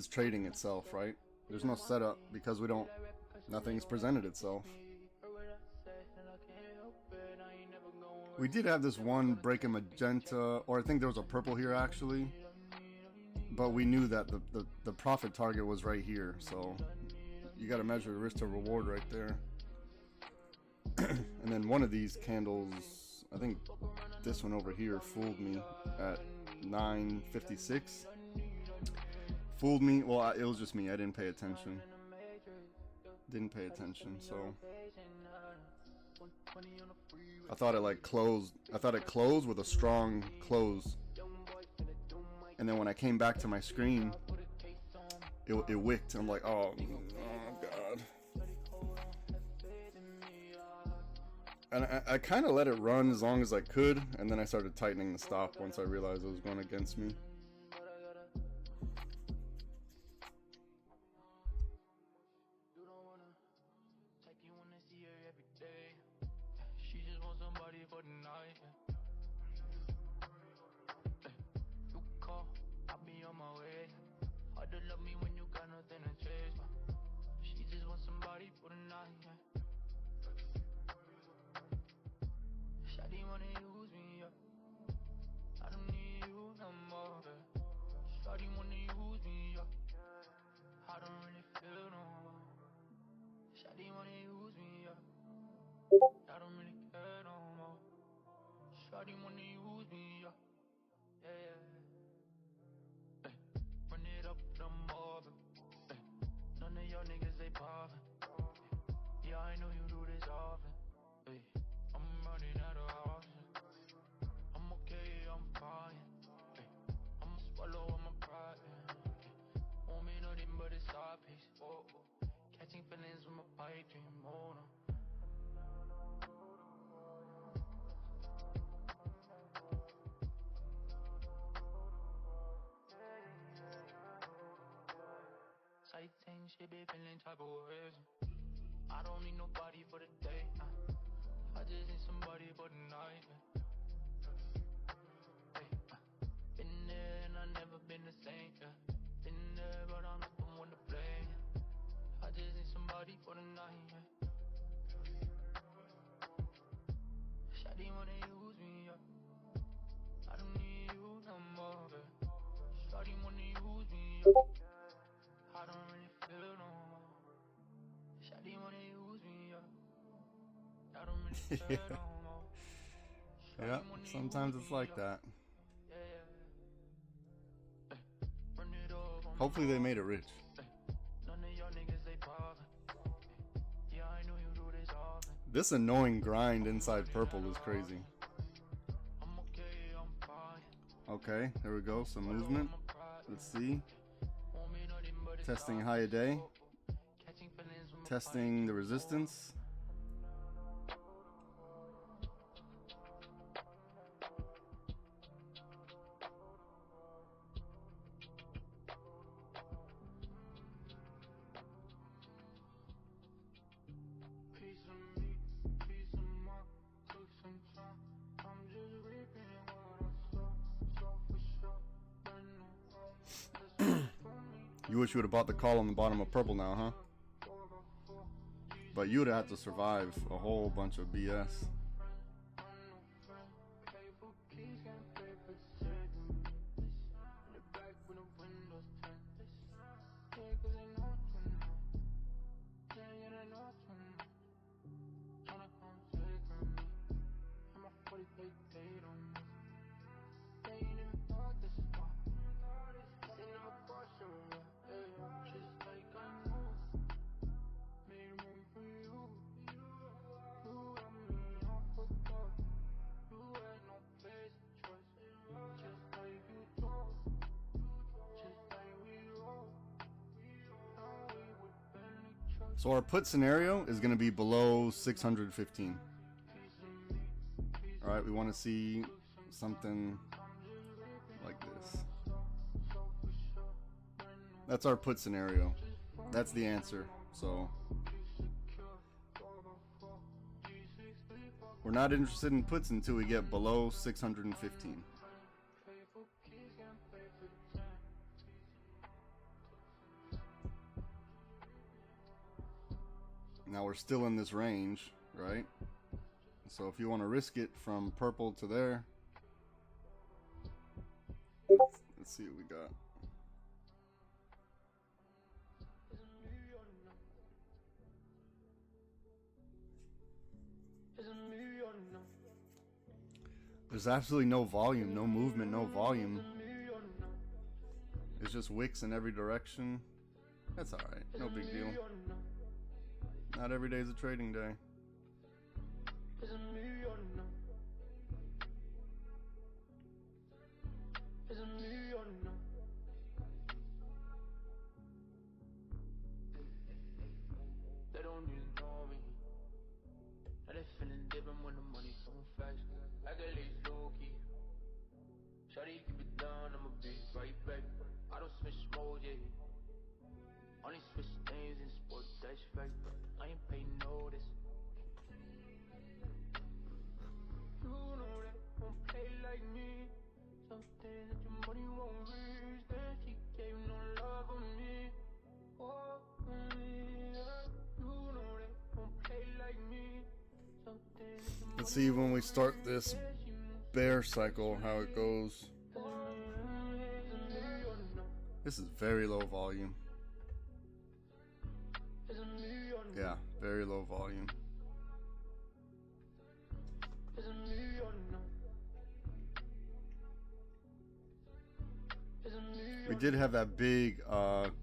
trading itself, right? There's no setup because nothing's presented itself. We did have this one break a magenta, or I think there was a purple here actually, but we knew that the profit target was right here, so you got to measure the risk to reward right there. And then one of these candles, I think this one over here, fooled me at 9.56. Fooled me. Well, it was just me. I didn't pay attention. So I thought it closed. I thought it closed with a strong close. And then when I came back to my screen, it wicked. I'm like, oh god. And I kind of let it run as long as I could, and then I started tightening the stop once I realized it was going against me. use me, yeah. Yeah, yeah. Ay, run it up, them mobbing. Ay, none of y'all niggas, they poppin'. Yeah, I know you do this often. Ay, I'm running out of options. I'm okay, I'm fine. Ay, I'ma swallow all my pride. Won't be nothing but a side piece. Oh, oh. Catching feelings with my pipe dream. Oh, no. Sighting, she be feeling type of ways. I don't need nobody for the day. I just need somebody for the night. Hey, been there and I never been the same. Yeah. Been there, but I'm not the one to blame. I just need somebody for the night. Yeah. Shawty wanna use me. Yeah. I don't need you no more. Yeah. Shawty wanna use me. Yeah. I don't really feel no more. Shawty wanna use me. Yeah. I don't really feel no more. Yeah, sometimes it's like that. Hopefully they made it rich. This annoying grind inside purple is crazy. Okay, there we go, some movement. Let's see. Testing high a day. Testing the resistance. You wish you would have bought the call on the bottom of purple now, huh? But you would have had to survive a whole bunch of BS. So our put scenario is going to be below 615. All right, we want to see something like this. That's our put scenario. That's the answer. So we're not interested in puts until we get below 615. Now we're still in this range, right? So if you want to risk it from purple to there, let's see what we got. There's absolutely no volume, no movement, no volume. It's just wicks in every direction. That's alright, no big deal. Not every day is a trading day. They don't even know me. Now they feeling different when the money so fast. I got lace low key. Shawty keep it down, I'ma be right back. I don't switch mode, yeah. Only switch names in sport, that's fact. I ain't pay notice. You know that won't play like me. Something that your money won't reach. Then she gave no love for me. Oh, yeah. You know that won't play like me. Something that your Let's see when we start this bear cycle how it goes. This is very low volume. Yeah, very low volume. We did have that big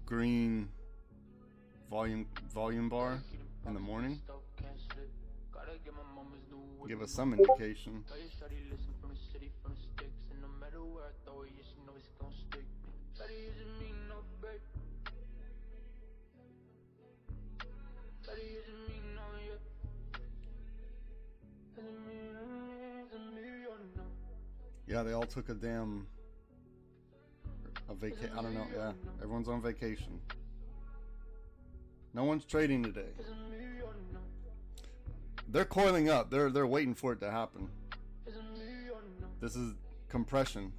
green volume bar in the morning. Give us some indication. Yeah, they all took a damn I don't know. Yeah, everyone's on vacation. No one's trading today. They're coiling up. They're waiting for it to happen. This is compression.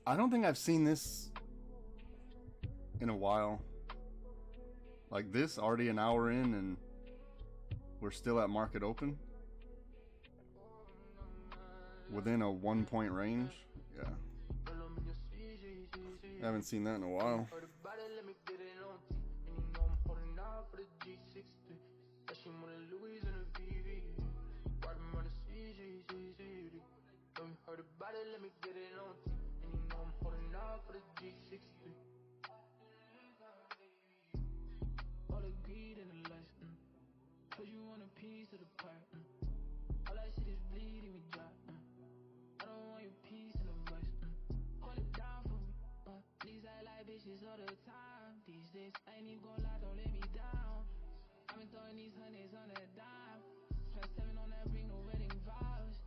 I don't think I've seen this in a while. Like this, already an hour in and we're still at market open. Within a 1 point range. Yeah. I haven't seen that in a while. All the time these days, I ain't even gonna lie, don't let me down. I've been throwing these honeys on a dime. Spent 7 on that ring, no wedding vows.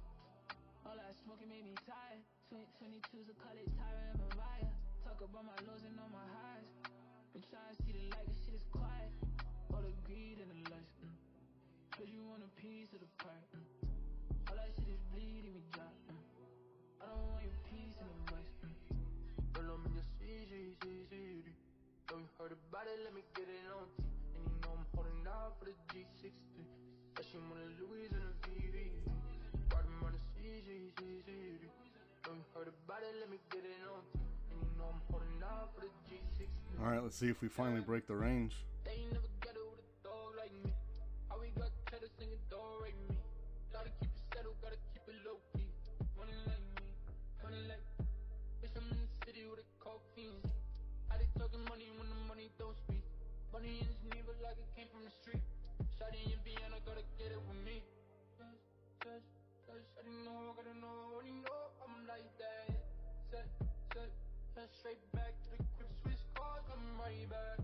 All that smoking made me tired. 22's a call it Tyra and Mariah. Talk about my lows and all my highs. Been trying to see the light, this shit is quiet. All the greed and the lust. Cause you want a piece of the pie. All that shit is bleeding me dry. I don't want your piece in the west. Roll on your CG. Know you heard about it, let me get it on T. And you know I'm holding out for the G60. Especially when the Louis and the VV. Riding on the CG. Know you heard about it, let me get it on T. And you know I'm holding out for the G60. Alright, let's see if we finally break the range. They ain't never get it with a dog like me. How we got cheddar singing dog right me. Gotta keep it settled, gotta keep it low key. Money like me, money like me. Bitch, I'm in the city with a coke fiends. How they talking money when the money don't speak? Money in his knee, but like it came from the street. Shawty in Vienna, gotta get it with me. Shawty know, gotta know, only know I'm like that. Set, straight back to the crib, switch cars, I'm right back.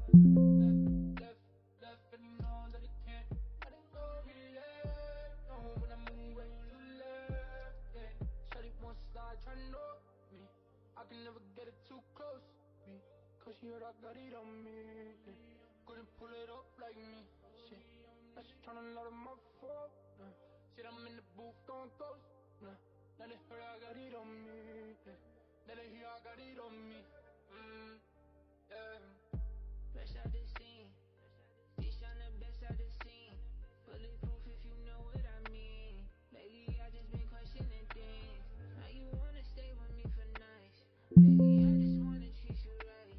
Left, and he knows that he can't. I didn't go left, no, when I move, when you left, yeah. Shawty won't slide, try to know me. I can never get it too close, me. Cause she heard I got it on me, yeah. Couldn't pull it up like me, shit. Now she tryna load my phone, shit, I'm in the booth going ghost, Now they heard I got it on me, yeah. Now they hear I got it on me, yeah. Fresh out the scene, bitch, I'm the best out the scene. Bulletproof if you know what I mean. Lately I just been questioning things. How you wanna stay with me for nice? Baby, I just wanna treat you right.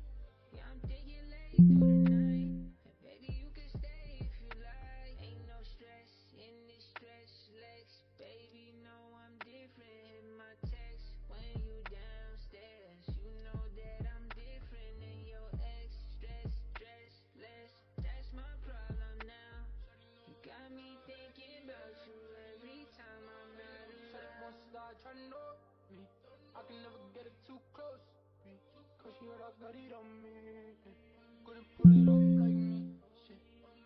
Yeah, I'm thinking late through the night. And baby, you can stay if you like. Ain't no stress in this stretch legs. Baby, know I'm different. Hit my text when you downstairs. You know that I'm different than your ex. Stress less. That's my problem now. You got me thinking about you every time I'm not around. Shawty won't start trying to know me. I can never get it too close, me. Cause she heard I got it on me, yeah. Couldn't pull it up like me, shit.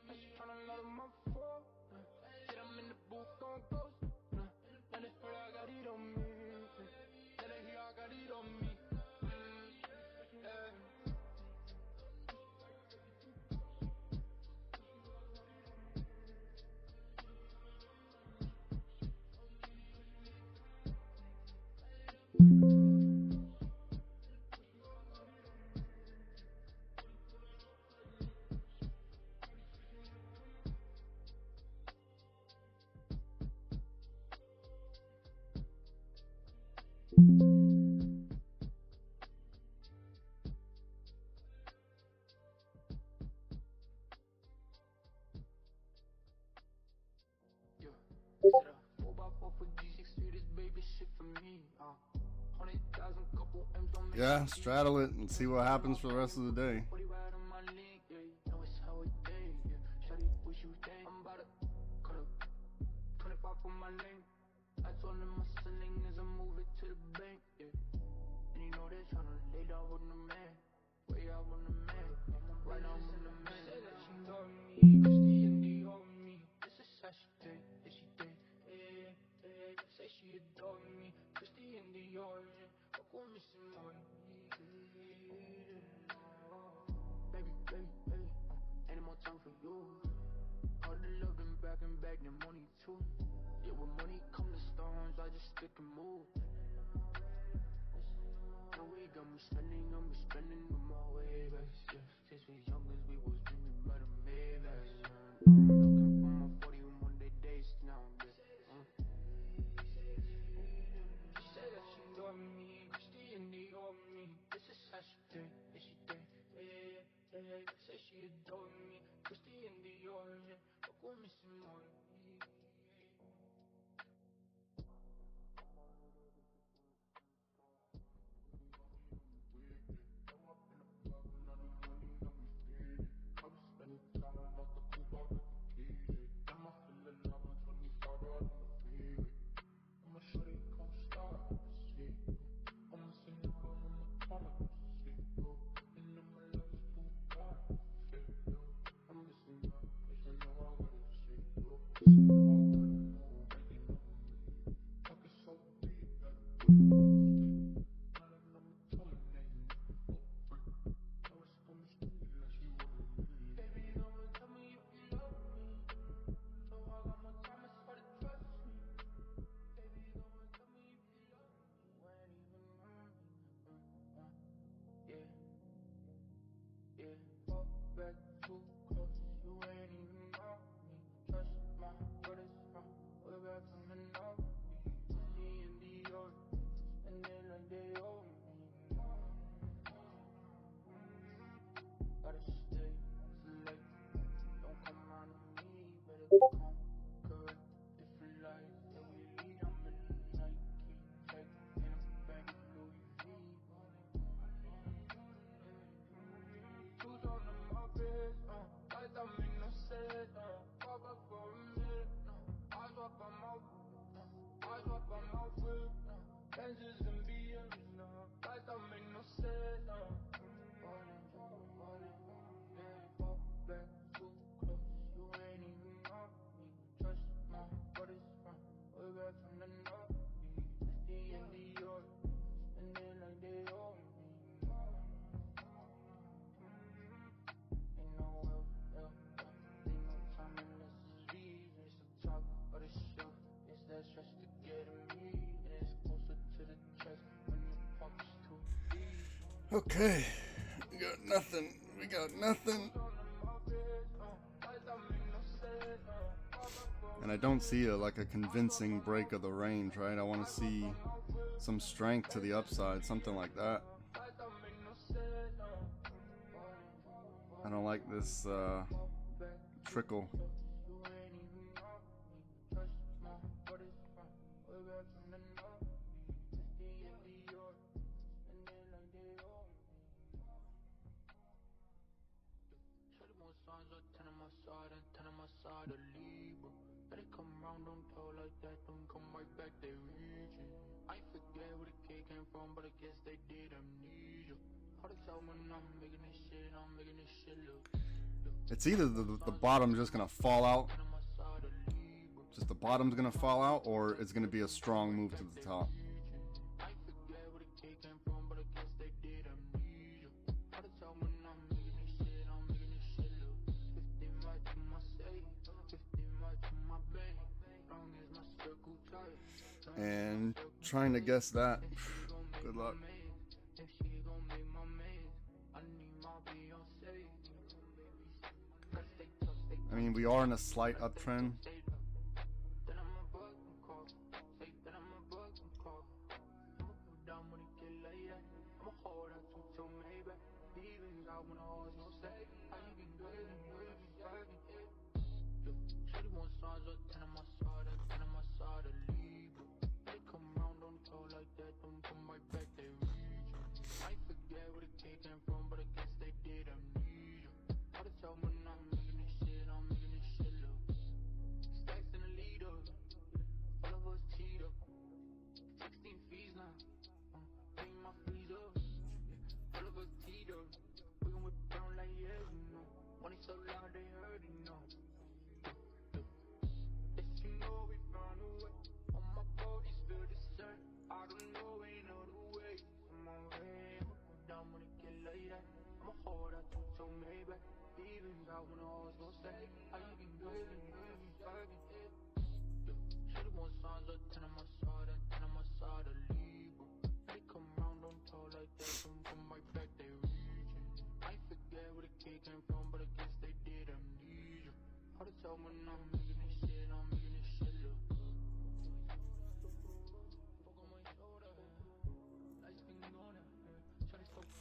Now she tryna load my phone, shit, I'm in the booth going ghost, Now they heard I got it on me, yeah. Now they hear I got it on me, yeah. Said a 4x4 for G6 this baby. Yeah, straddle it and see what happens for the rest of the day. I told him my selling is a move it to the bank, yeah. And you know they're tryna lay down with the man. Way out on the man, right now on the man. Say that she love me, Christy and they owe me. This is how she take, yeah she take, yeah. Say she adore me, Christy and they owe me. Fuck with me some more, baby, baby, ain't no more time for you. All the love them back and back, the money too. Yeah, when money come to storms, I just stick and move. No way, got me spending with my way back. Yeah, since we young as we was dreaming about a Maybach. I'm looking for my 40 Monday days now. She said that she love me, Christy and they owe me. This is how she take, yeah she take, yeah. Say she adore me, Christy and they owe me. Fuck with me some more. Okay, we got nothing. We got nothing. And I don't see like a convincing break of the range, right? I want to see some strength to the upside, something like that. I don't like this trickle. It's either the bottom's just gonna fall out, just the bottom's gonna fall out, or it's gonna be a strong move to the top. And trying to guess that, good luck. I mean, we are in a slight uptrend.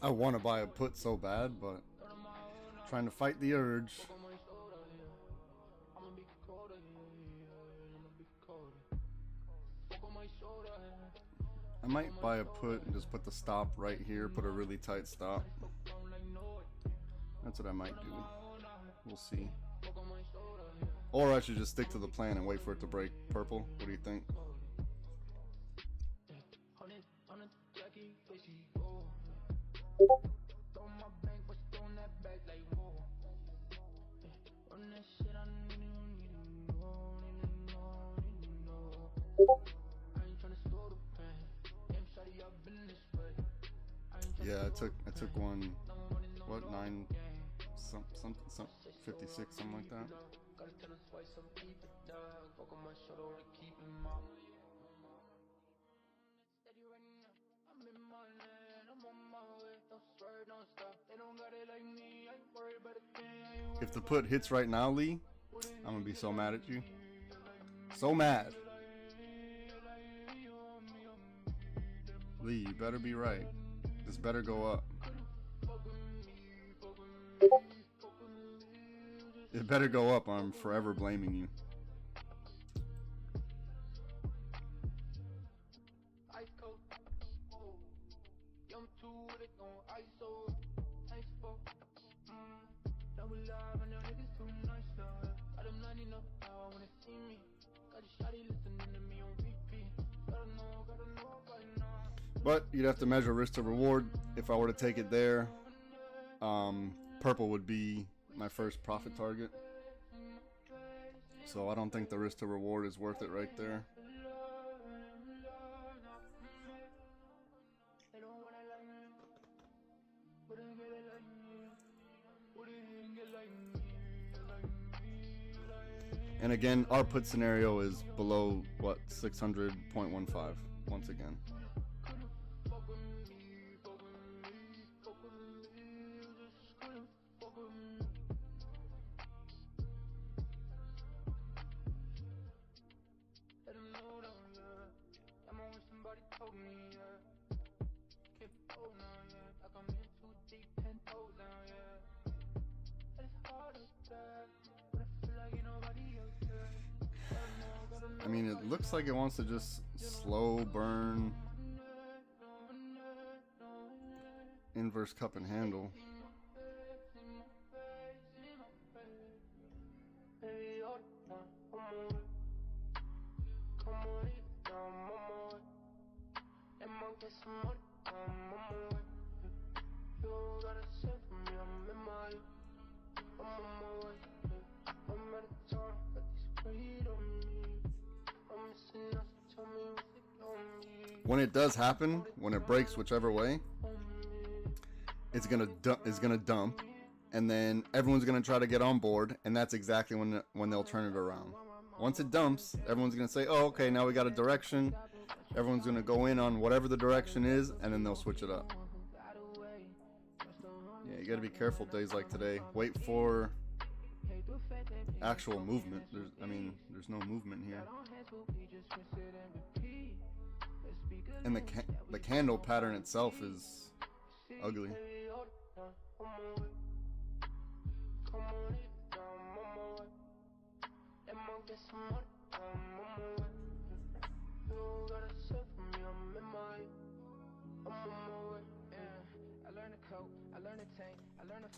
I want to buy a put so bad, but trying to fight the urge. I might buy a put and just put the stop right here, put a really tight stop. That's what I might do. We'll see. Or I should just stick to the plan and wait for it to break purple. What do you think? Yeah, I took one, what, 9 something 56, something like that. If the put hits right now, Lee, I'm gonna be so mad at you. So mad. Lee, you better be right. This better go up. It better go up, or I'm forever blaming you. But you'd have to measure risk to reward. If I were to take it there, purple would be my first profit target. So I don't think the risk to reward is worth it right there. And again, our put scenario is below, what, 600.15 once again. I mean, it looks like it wants to just slow burn inverse cup and handle. When it does happen, when it breaks whichever way, it's gonna dump, and then everyone's gonna try to get on board, and that's exactly when they'll turn it around. Once it dumps, everyone's gonna say, "Oh, okay, now we got a direction." Everyone's gonna go in on whatever the direction is, and then they'll switch it up. Yeah, you gotta be careful days like today. Wait for actual movement. There's no movement here. And the candle pattern itself is ugly.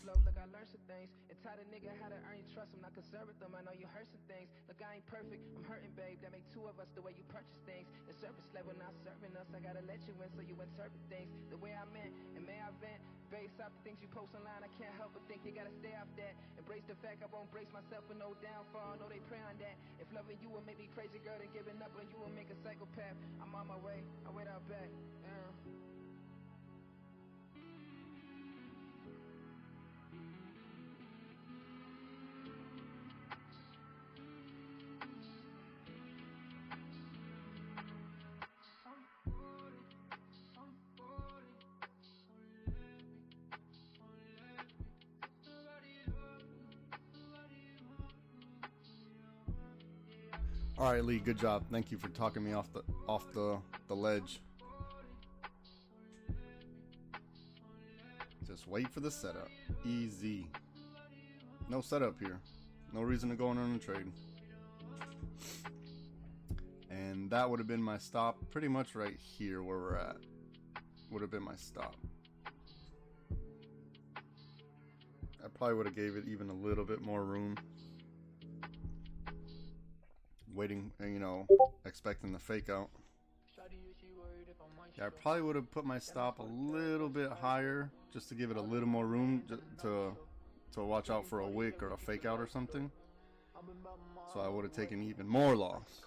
Look, I learned some things and taught a nigga how to earn your trust. I'm not concerned with them, I know you hurt some things. Look, I ain't perfect, I'm hurting, babe. That make two of us the way you purchase things. The service level not serving us, I gotta let you in so you interpret things the way I meant. And may I vent based off the things you post online. I can't help but think you gotta stay off that. Embrace the fact I won't brace myself for no downfall. No, they pray on that. If loving you will make me crazy, girl, then giving up on you will make a psychopath. I'm on my way, I wait out back. All right, Lee, good job. Thank you for talking me off the ledge. Just wait for the setup. Easy. No setup here. No reason to go on a trade. And that would have been my stop, pretty much right here where we're at. Would have been my stop. I probably would have gave it even a little bit more room. Waiting, you know, expecting the fake out. Yeah, I probably would have put my stop a little bit higher just to give it a little more room to watch out for a wick or a fake out or something. So I would have taken even more loss.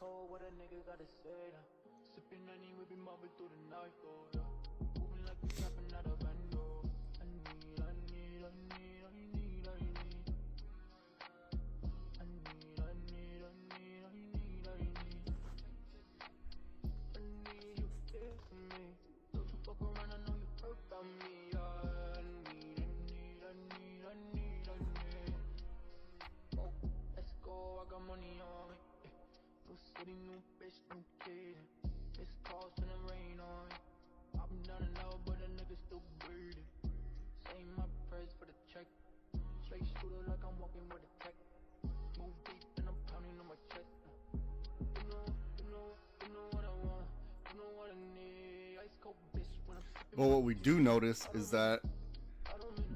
But what we do notice is that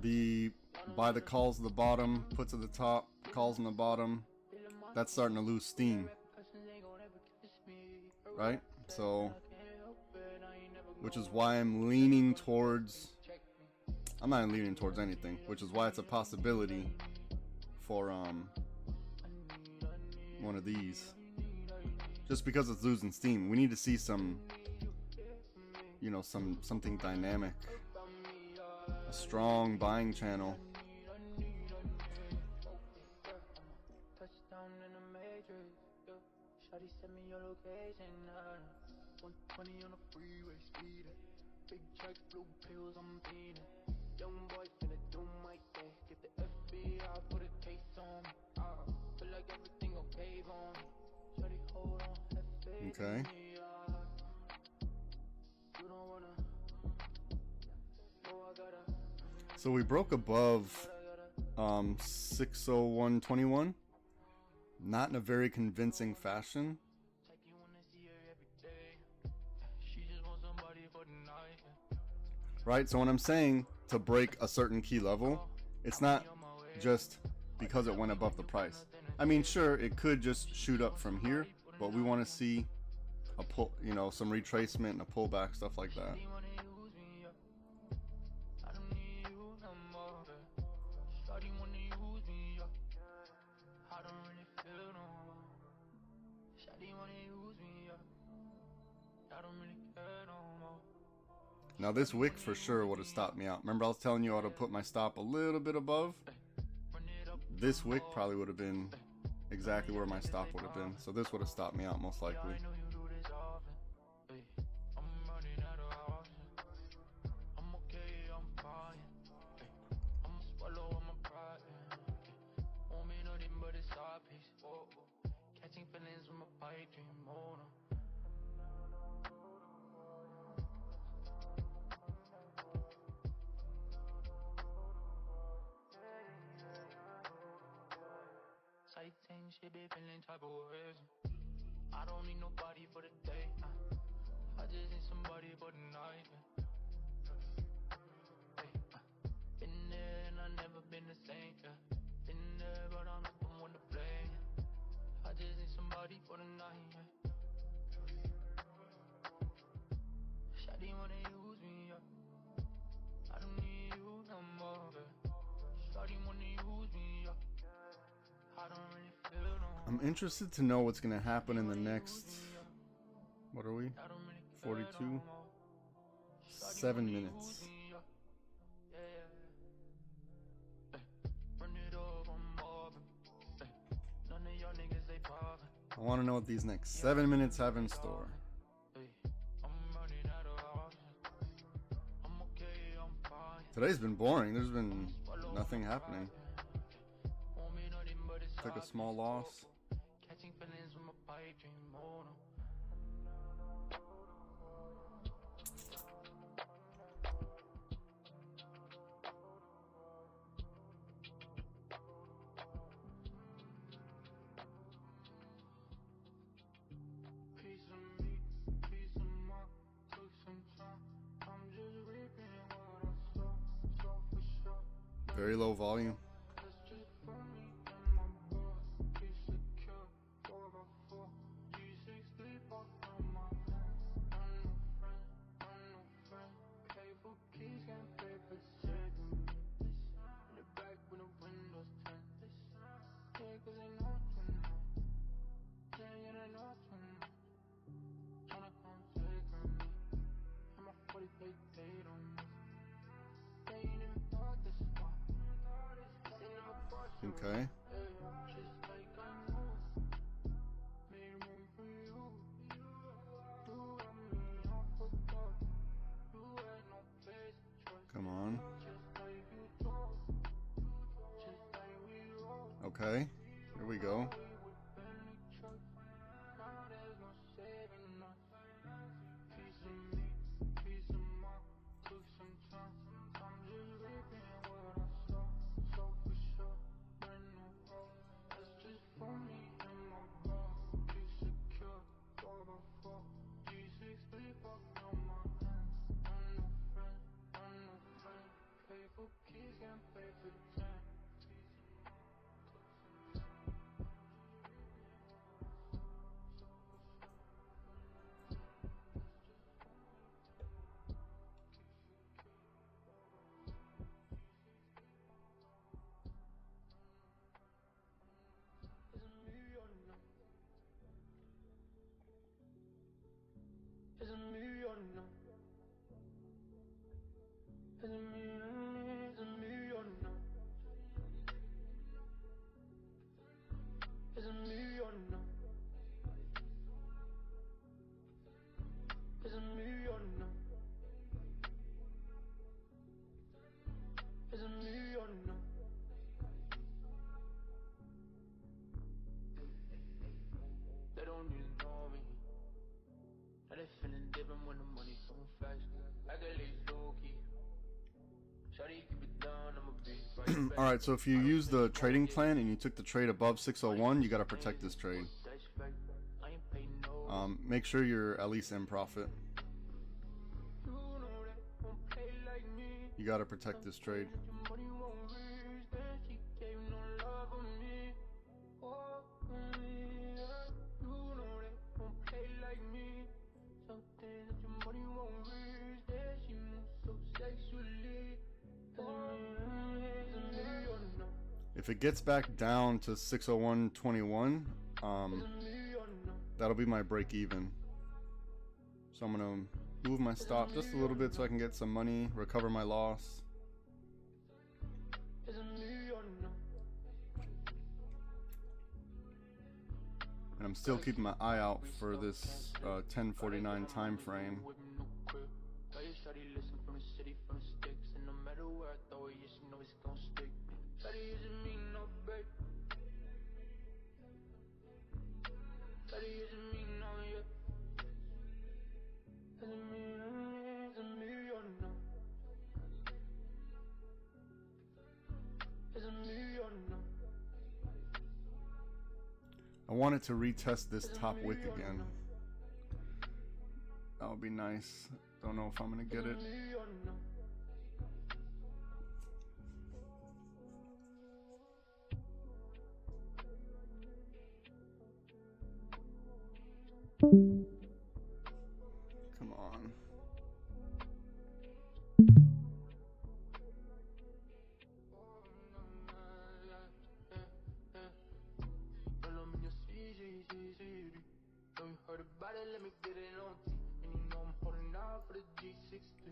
the buy the calls at the bottom, puts at the top, calls on the bottom, that's starting to lose steam, right? So, which is why I'm leaning towards, I'm not leaning towards anything, which is why it's a possibility for one of these. Just because it's losing steam, we need to see some, you know, something dynamic, a strong buying channel. Okay. So we broke above 601.21, not in a very convincing fashion. Right, so when I'm saying to break a certain key level, it's not just because it went above the price. I mean, sure, it could just shoot up from here, but we want to see a pull, you know, some retracement and a pullback, stuff like that. Now this wick for sure would have stopped me out. Remember I was telling you I would have put my stop a little bit above? This wick probably would have been exactly where my stop would have been. So this would have stopped me out most likely. She be feeling type of ways. I don't need nobody for the day. I just need somebody for the night. Been there and I never been the same. Been there but I'm not the one to blame. I just need somebody for the night. Shawty wanna use me up. I don't need you no more. Shawty wanna use me up. I don't really. I'm interested to know what's going to happen in the next, what are we, 42, 7 minutes. I want to know what these next 7 minutes have in store. Today's been boring. There's been nothing happening. Took a small loss. pipe dream mono. Piece of me, piece of my, took some time. I'm just reaping what I sow, so for sure. Very low volume. That's just for me and my boss. Be secure, 4x4. G63 walk on my hands. I'm no friend, I'm no friend. Pay for keys, can't pay for check. In the back when the windows tint. Yeah, 'cause they know tonight. Yeah, they know tonight. Tryna come take on me. And my 40 they date on me. They ain't even thought this far. This ain't no portion. Okay. Just like I know. Made room for you. You and me, I forgot. You had no place to trust. Come on. Just like you told. Just like we rolled. Okay. Here we go. We would barely trust. Now there's no saving us. Piece of me, piece of my, took some time. I'm just reaping what I sow, so for sure. Brand new road, that's just for me and my boss. Be secure, 4x4. G63 walk on my hands. I'm no friend, I'm no friend. Pay for keys, can't pay for time. Is it me or no? Is it me or no? Is it me or no? Is it me or no? Is it me or no? They don't even know me. Now they feeling different when the money so fast. Like a lace low key. Shawty keep it down, I'ma be right back. Alright, so if you use the trading plan and you took the trade above 601, you gotta protect this trade. I ain't pay no. Make sure you're at least in profit. You know that won't play like me. You gotta protect this trade. Your money won't reach, then she gave no love for me. Oh, yeah. You know that won't play like me. Something that your money won't reach, then she moves so sexually. If it gets back down to 601.21, that'll be my break even. So I'm gonna move my stop just a little bit so I can get some money, recover my loss. And I'm still keeping my eye out for this 1049 time frame. I wanted to retest this top wick again. That would be nice. Don't know if I'm gonna get it. Come on.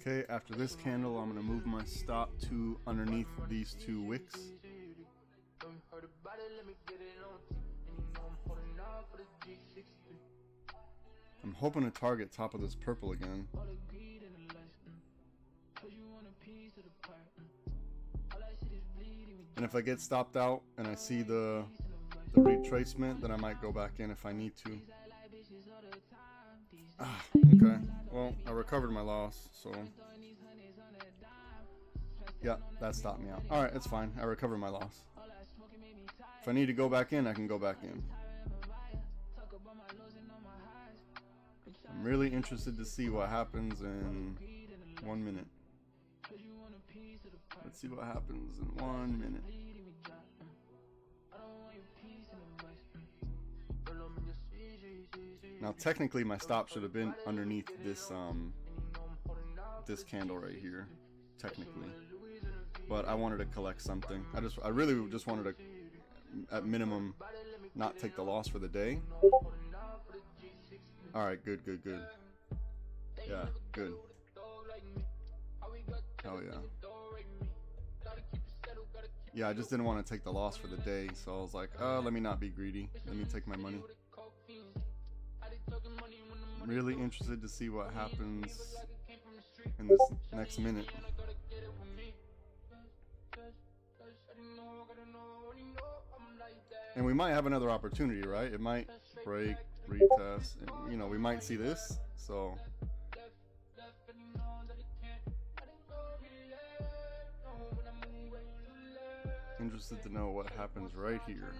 Okay, after this candle, I'm going to move my stop to underneath these two wicks. I'm hoping to target top of this purple again. And if I get stopped out and I see the the retracement, then I might go back in if I need to. Okay, well, I recovered my loss, so yeah, that stopped me out. Alright, it's fine. I recovered my loss. If I need to go back in, I can go back in. I'm really interested to see what happens in 1 minute. Let's see what happens in 1 minute. Now technically my stop should have been underneath this this candle right here, technically. But I wanted to collect something. I really just wanted to, at minimum, not take the loss for the day. Alright, good. Yeah, good. Hell yeah. Yeah, I just didn't want to take the loss for the day, so I was like, let me not be greedy. Let me take my money. I'm really interested to see what happens in this next minute. And we might have another opportunity, right? It might break, retest, and, you know, we might see this, so interested to know what happens right here.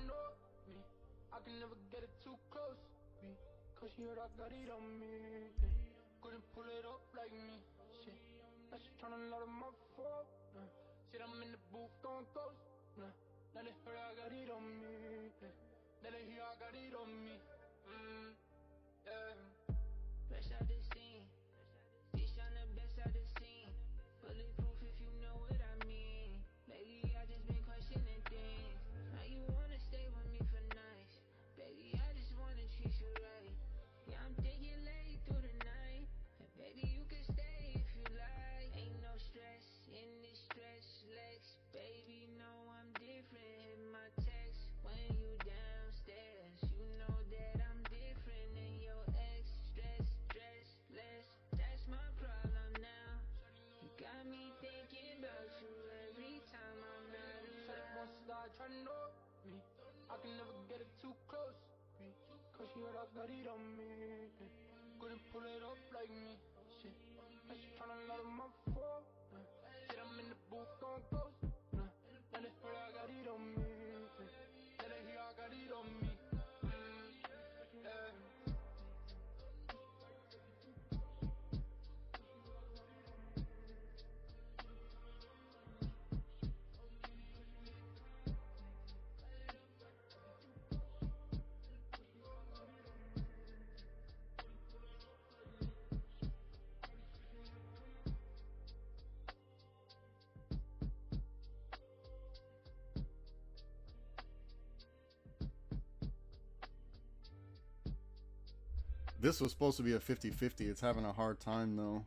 This was supposed to be a 50-50. It's having a hard time though.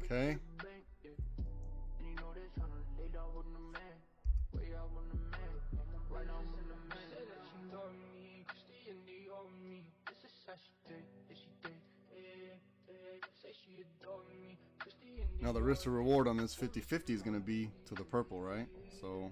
Okay. Now the risk to reward on this 50-50 is going to be to the purple, right? So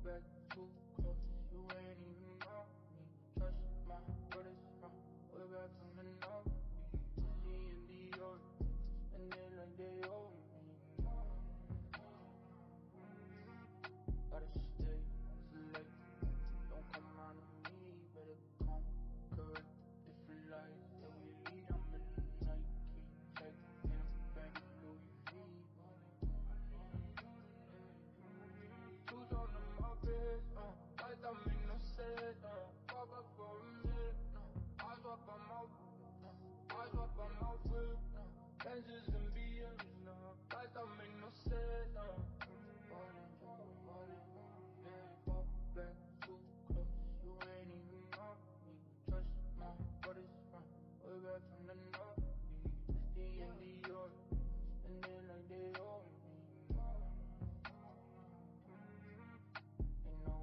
back too close, you ain't even know me. Trust my brothers from way back from the north. D and Dior, and they like they owe me. Gotta stay late, don't come round to me, better come correct. Different lives that we lead, I'm in the night, keep check in a bag of Louis V. Shoes on them up is, like I'm in no set, pop up for a minute, I swap on my whip, Benzes and BMs, like I'm in no set, fall back too close, you ain't even know me. Trust my brothers from way back from the north. D and Dior, and they like they owe me. Ain't no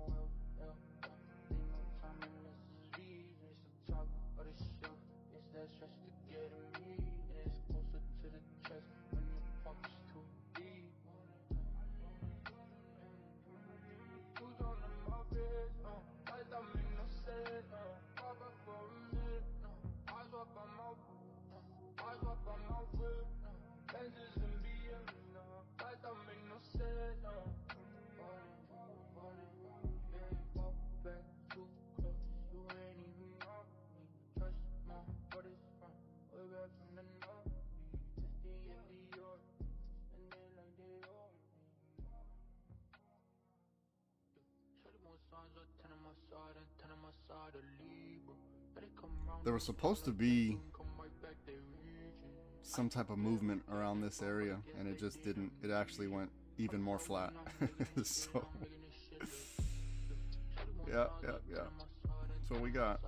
ain't no time unless it's reason. It's the top of the shelf, it's that stress to get in me. And it's closer to the chest when your pocket's too deep. Shoes on them up is, like I'm in no set, pop up for a minute, I swap on my whip, Benzes and BMs, like I'm in no set, fall back too close, you ain't even know me. Trust my brothers from way back from the north. D and Dior, and they like they owe me. There was supposed to be some type of movement around this area, and it just didn't. It actually went even more flat. So yeah. That's what we got.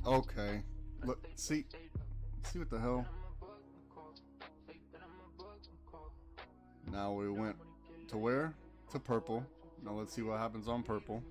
Okay, look, see what the hell. Now we went to where? To purple. Now let's see what happens on purple.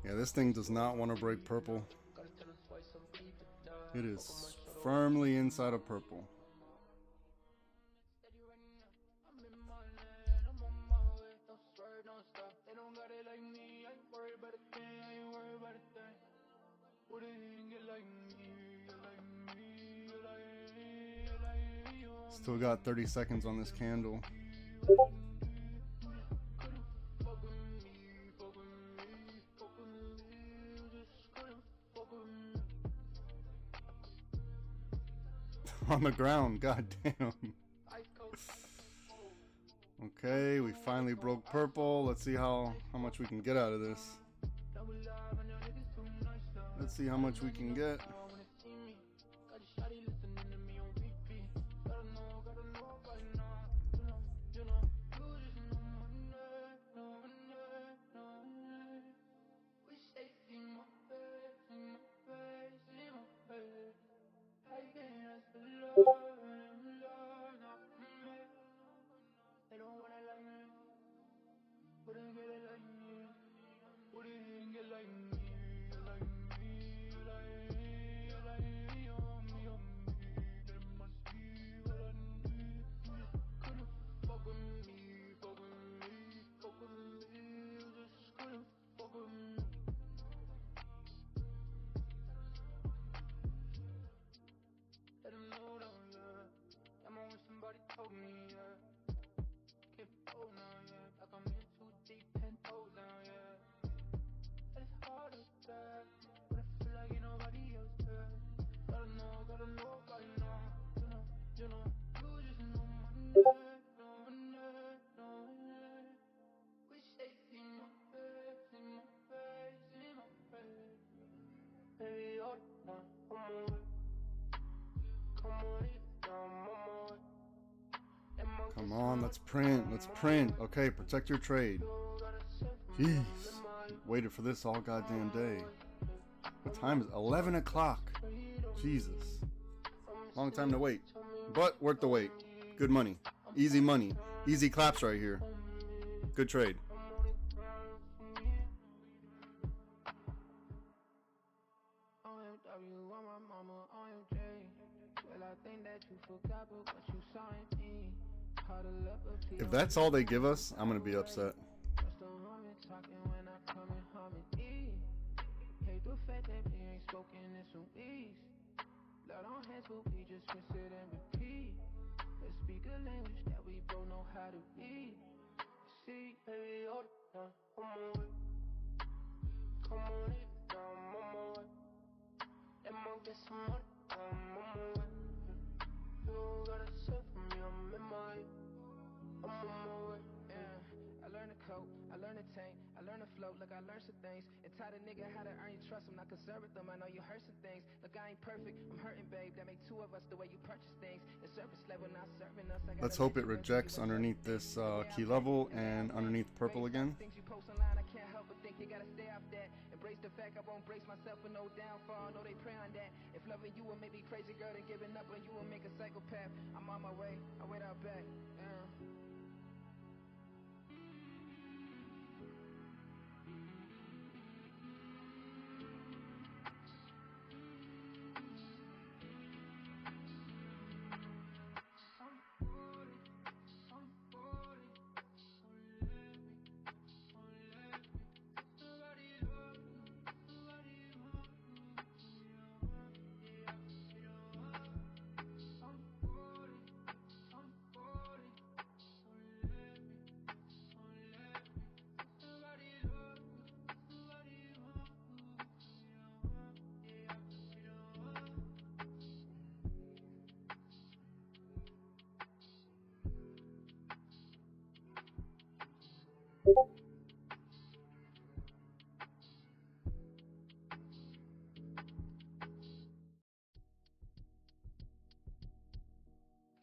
Yeah, this thing does not want to break purple. It is firmly inside of purple. Still got 30 seconds on this candle. On the ground, god damn. Okay, we finally broke purple. Let's see how much we can get out of this. Let's see how much we can get. Come on, let's print. Let's print. Okay, protect your trade. Jeez. Waited for this all goddamn day. What time is it? 11 o'clock. Jesus. Long time to wait. But worth the wait. Good money. Easy money. Easy claps right here. Good trade. If that's all they give us, I'm gonna be upset. I learned to tank, I learned to float, look, I learned some things. And taught a nigga how to earn your trust, I'm not concerned with them, I know you hurt some things. Look, I ain't perfect, I'm hurting, babe, that make two of us the way you purchase things. The service level not serving us. Let's hope it rejects underneath this key level and underneath purple again. Things you post online, I can't help but think you gotta stay off that. Embrace the fact I won't brace myself for no downfall, no they pray on that. If loving you will make me crazy, girl, then giving up on you will make a psychopath. I'm on my way, I wait out back,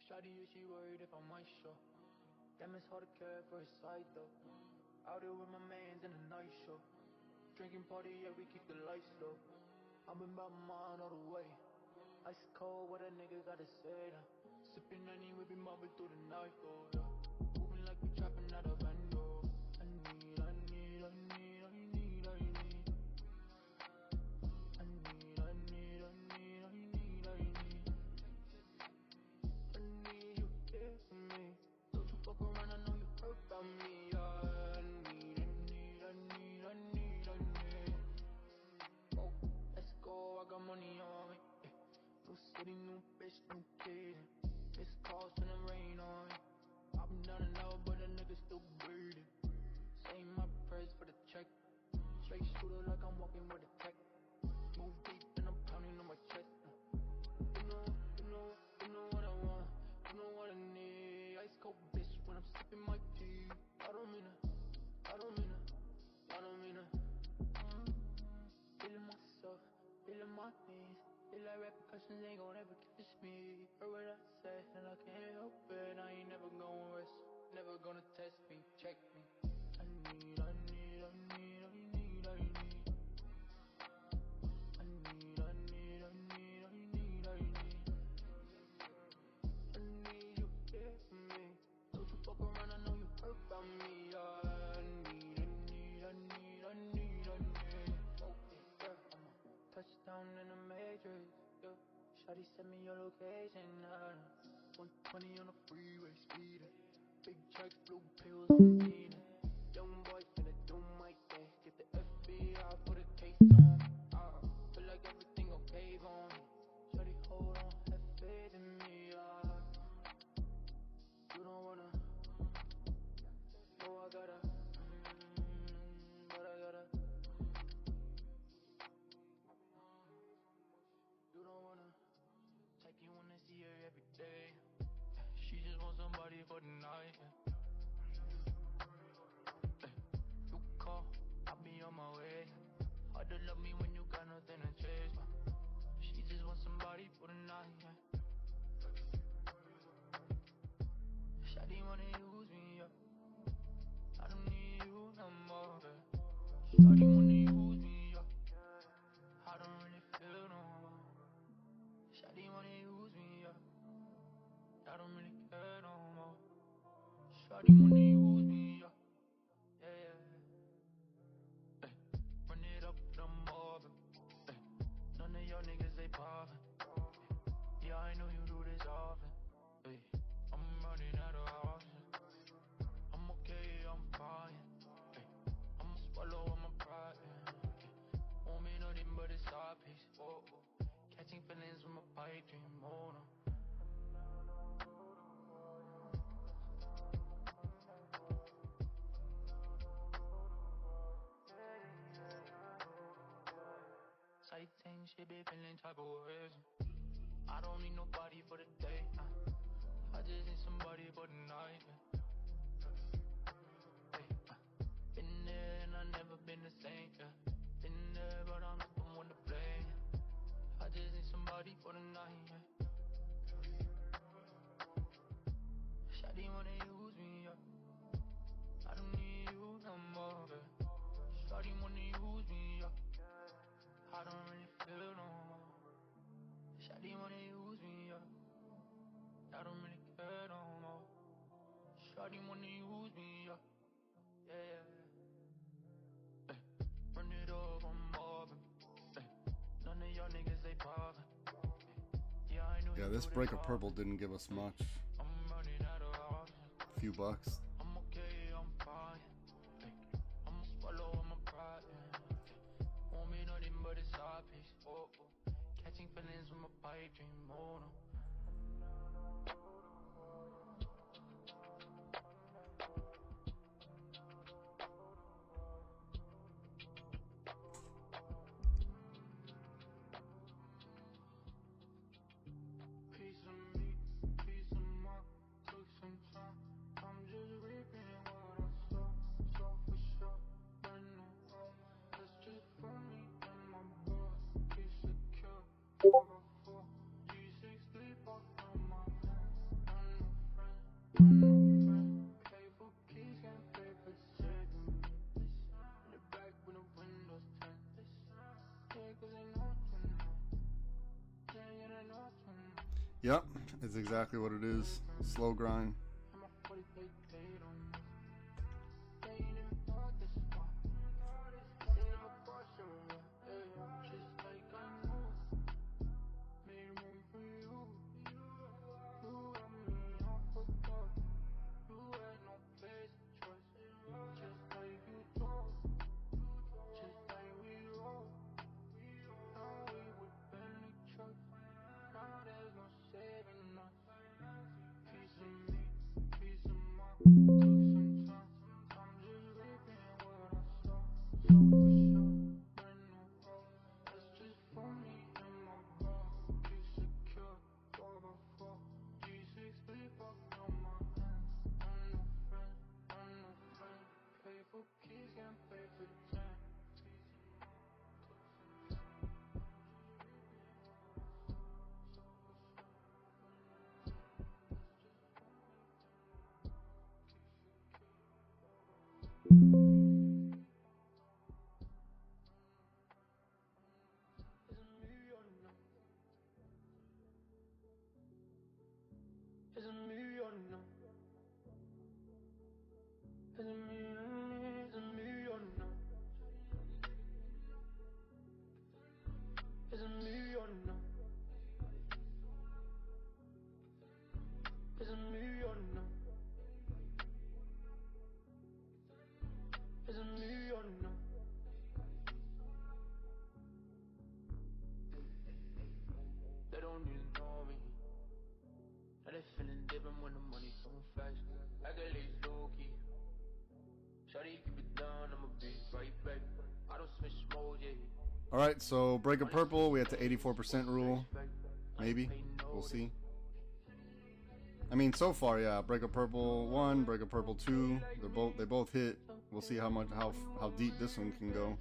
Shawty, is she worried if I might show? Damn, it's hard to care for a side though. Out here with my mans in a night show. Drinking party, yeah, we keep the lights low. I've been by mine all the way. Ice cold, what a nigga gotta say now. Sipping any, we be mobbing through the night, oh yeah. Moving like we trapping out of Vando. I need you here for me. Don't you fuck around, I know you heard about me. I need. Oh, let's go, I got money on me. New city, new bitch, new kid. Missed calls when the rain on. I've been down and out, but a nigga still breathing. Saying my prayers for the check. Straight shooter like I'm walking with a tech. Move deep and I'm pounding on my chest. You know what I want. You know what I need. Ice cold bitch when I'm sipping my tea. I don't mean it. Feeling myself, feeling my knees. Feel like repercussions ain't gon' ever catch me. Heard what I said and I can't help it. I ain't never gonna rest, never gonna test me, check me. I need you here for me. Don't you fuck around, I know you hurt about me. Touchdown in the matrix, yeah. Shawty send me your location, 120 on the freeway, speeding. Big check, blue pills, I'm eating. Young boy finna do my thing. Get the FBI, put a case on. Feel like everything gon' cave on me. Shawty, hold on, have faith in me, You don't wanna, oh I gotta, but I gotta. You don't wanna, like you wanna see her every day. She just want somebody for the night. You call, I'll be on my way. Hard to love me when you got nothing to chase. She just want somebody for the night. Shawty wanna use me up. I don't need you no more. Shawty wanna use me up. I don't really feel no more. Shawty wanna use me up. I don't really care no more. Shawty wanna use me up. Yeah. Run it up, no more. None of y'all niggas, they poppin'. Yeah, I know you do this often. I'm running out of options. I'm okay, I'm fine. I'ma swallow all my pride. Won't be nothing but a side piece. Catching feelings with my pipe dream. Oh no. Sight things, she be feeling type of ways. I don't need nobody for the day. I just need somebody for the night. Been there and I never been the same. Been there, but I'm not the one to blame. I just need somebody for the night. Shawty wanna use me up. I don't need you no more. Shawty wanna use me up. I don't really feel no more. Shawty wanna use me up. I don't really care no more. Shawty wanna use me up. Yeah. Run it up, I'm mobbing. None of y'all niggas, they poppin'. Yeah, I know. Yeah, this break of purple didn't give us much. I'm running out of options. A few bucks. I'm okay, I'm fine. I'ma swallow all my pride. Won't be nothing but a side piece. Catching feelings with my pipe dream. Oh no. Piece of me, piece of my. Took some time. I'm just reaping what I sow. So for sure, but no. That's just for me and my boss. Keep secure. 4x4. G6 sleep off on my hands. I'm no friend. Pay for keys, can't pay for saving me. In the back when the windows turn. Yeah, 'cause I know tonight. Yeah, I know tonight. Yep, it's exactly what it is. Slow grind. They don't even know me. Now they feeling different when the money's so fast. I got lace low key. Shawty keep it down, I'ma be right back. I don't switch mode, yeah. Alright, so break a purple, we had the 84% rule. Maybe. We'll see. I mean, so far, yeah. Break a purple 1, break a purple 2. They both hit. We'll see how deep this one can go.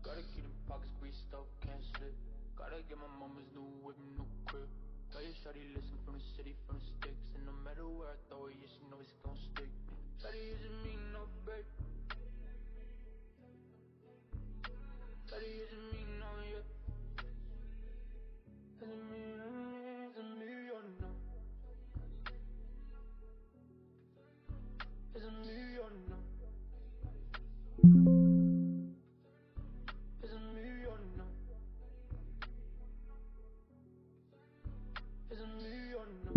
Gotta keep them pockets greased up, can't slip. Gotta get my mama's new whip, new crib. Tell your shawty listen from the city, from the sticks. And no matter where I throw it, yeah, she know it's gon' stick. Shawty isn't me, no babe. Shawty isn't me, no, yeah. Isn't me, or no. Isn't me, or no. Isn't me, or no. Isn't me, or no.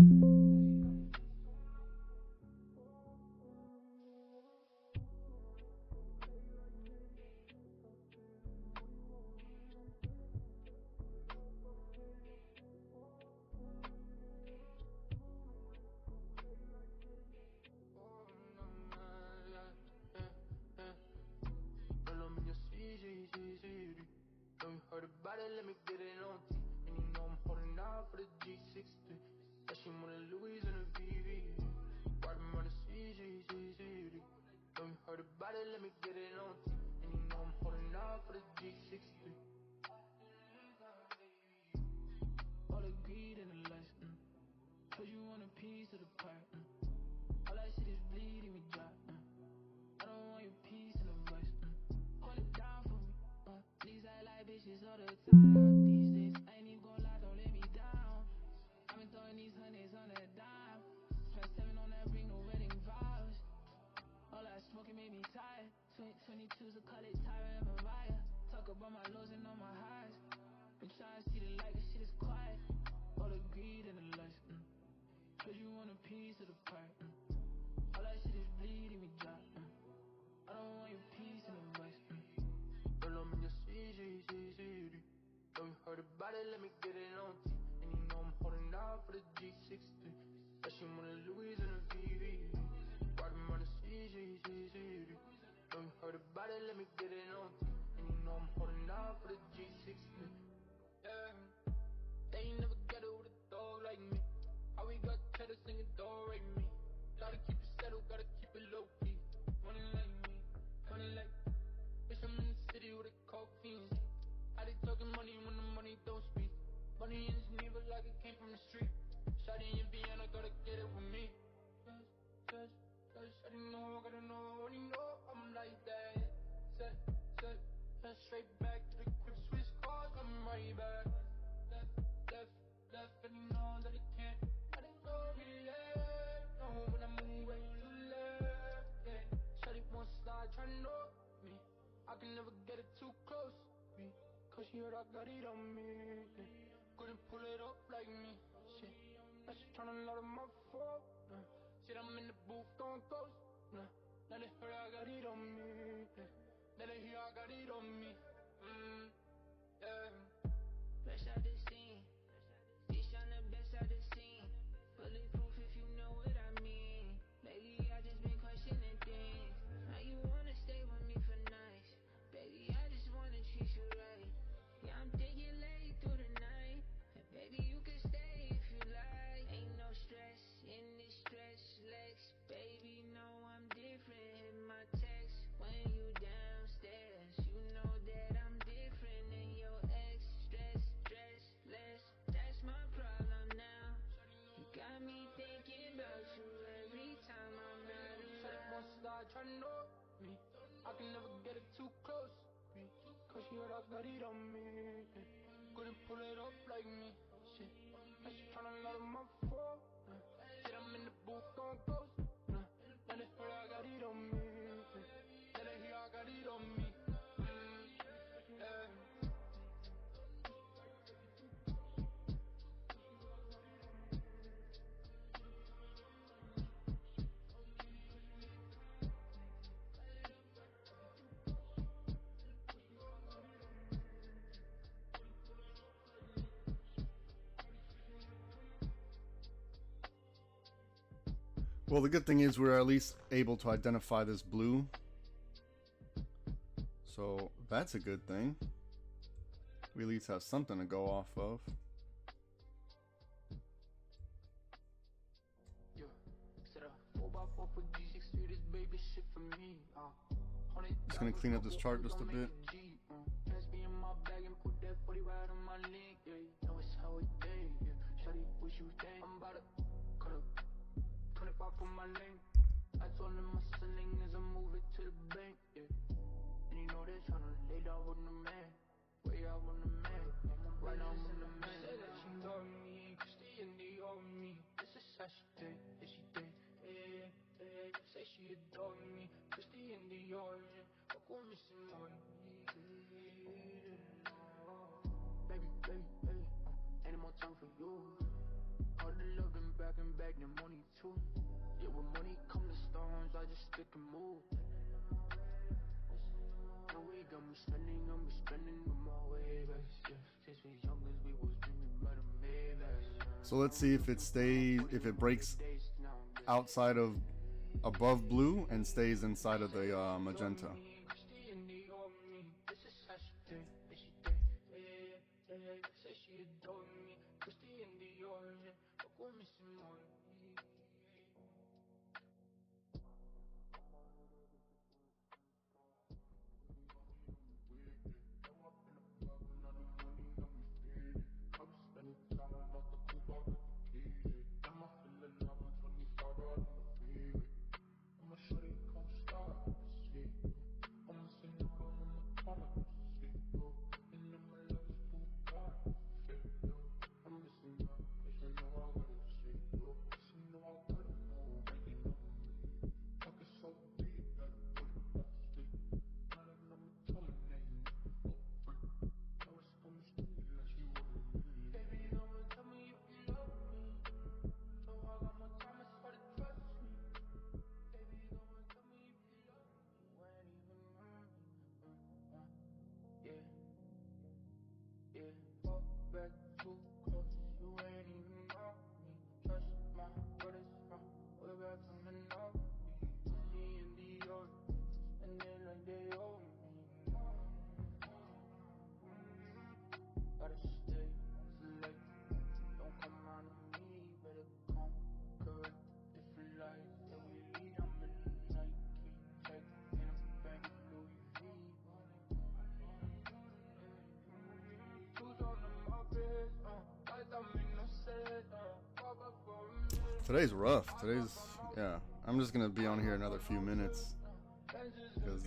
Heard about it, let me get it on T. And you know I'm holding out for the G60. Yeah, she want a Louis and a VV. Riding around the CG. Know you heard about it, let me get it on T. And you know I'm holding out for the G60. All the greed and the lust, cause you want a piece of the pie, all that shit is bleeding me dry, I don't want your piece in the voice, hold it down for me, these I like bitches all the time. These days I ain't even gon' lie, don't let me down. I've been throwing these honeys on a dime. Spent 7 on that ring, no wedding vows. All that smoking made me tired. 22's a call it Tyra and Mariah. Talk about my lows and all my highs. Been trying to see the light, this shit is quiet. All the greed and the lust, cause you want a piece of the pie, all that shit is bleeding me dry, I don't want your piece in the voice, Girl, I'm in your CG. Know you heard about it, let me get it on T. And you know I'm holding out for the G60. Yeah, she want a Louis and a VV. Riding around the CG. Know you heard about it, let me get it on T. And you know I'm holding out for the G60. Yeah, they ain't never get it with a dog like me. How we got cheddar singing dog right me. Gotta keep it settled, gotta keep it low key. Money like me, money like. Bitch, I'm in the city with a cocaine. How they talking money when the money don't speak? Money in Geneva like it came from the street. Shawty in Vienna, gotta get it with me. Shawty know, gotta know, only know I'm like that. Set, straight back to the quick switch cars, I'm right back. Left, and he knows that he can't. I didn't know me left, no, when I move right to left. I can never get it too close, cause she heard I got it on me. Couldn't pull it up like me. Shit, now she tryna load my phone. Shit, I'm in the booth going ghost. Now they heard I got it on me. Now they hear I got it on me. Yeah. Fresh out the scene, dish on the best out the scene. Bulletproof if you know what I mean. Lately I just been questioning things. How you wanna stay with me for nights? Baby, I just wanna treat you right. Yeah, I'm thinking late through the night. And baby, you can stay if you like. Ain't no stress in this stretch legs. Baby, no, I'm different. Hit my text when you downstairs. You know that I'm different than your ex. Stress less. That's my problem now. You got me thinking about you every time I'm not Shawty around. wants to start tryna know me. I can never get it too close, cause she heard I got it on me. Couldn't pull it up like me. Shit, now she tryna load my phone. Shit, I'm in the booth going ghost. Now they heard I got it on me. Now they hear I got it on me. Yeah. Well, the good thing is we're at least able to identify this blue. So that's a good thing. We at least have something to go off of. Yeah, set a 4x4 for G6 to this baby shit for me. Just gonna clean up this chart just a bit. Pass me in my bag and put that 40 right on my leg. Yeah, you know it's how it day. Yeah, shawty, what you think? I'm about to cut up 25 for my lane. I told him my selling is a move it to the bank. Yeah, and you know they tryna lay down with the man. Way out on the man. Right now I'm on the man. Say that she love me, Christy and they owe me. This is how she did, yeah she did. Say she adore me, Christy and the origin. Fuck with me some more. Baby, ain't no more time for you. All the love them back and back, the money too. Yeah, when money come to stones, I just stick and move. No way got me spending on my way back. Yeah, since we young as we was dreaming about a Maybach. So let's see if it stays, if it breaks outside of above blue and stays inside of the magenta. Today's rough. Yeah. I'm just gonna be on here another few minutes because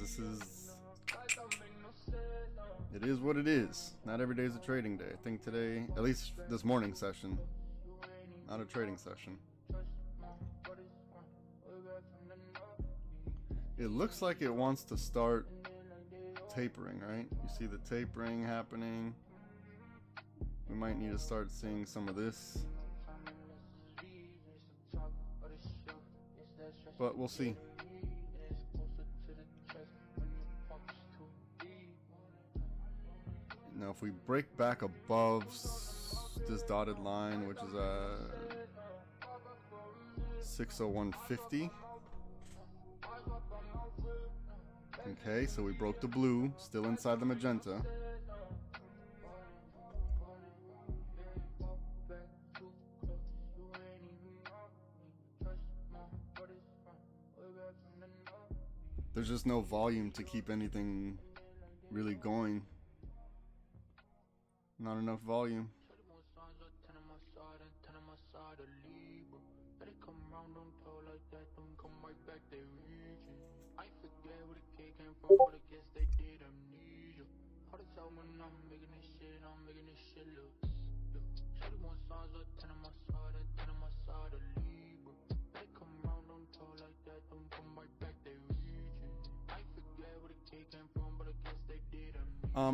it is what it is. Not every day is a trading day. I think today, at least this morning session, not a trading session. It looks like it wants to start tapering, right? You see the tapering happening. We might need to start seeing some of this, but we'll see. Now if we break back above this dotted line, which is a 601.50. Okay, so we broke the blue, still inside the magenta. There's just no volume to keep anything really going. Not enough volume.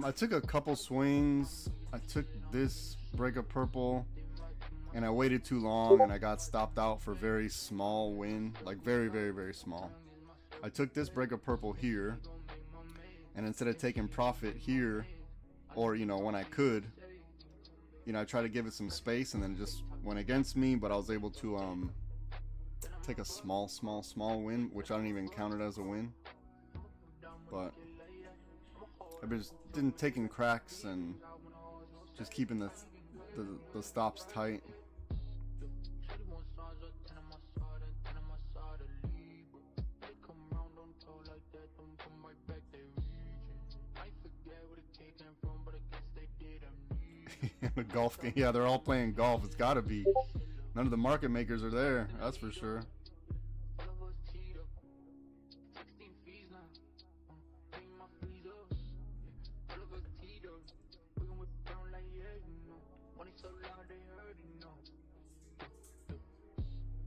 I took a couple swings. I took this break of purple and I waited too long and I got stopped out for very small win, like very, very, very small. I took this break of purple here, and instead of taking profit here, or you know, when I could, you know, I tried to give it some space and then just went against me, but I was able to take a small win, which I don't even count it as a win. But I've just been taking cracks and just keeping the stops tight. The golf game, yeah, they're all playing golf. It's gotta be. None of the market makers are there, that's for sure.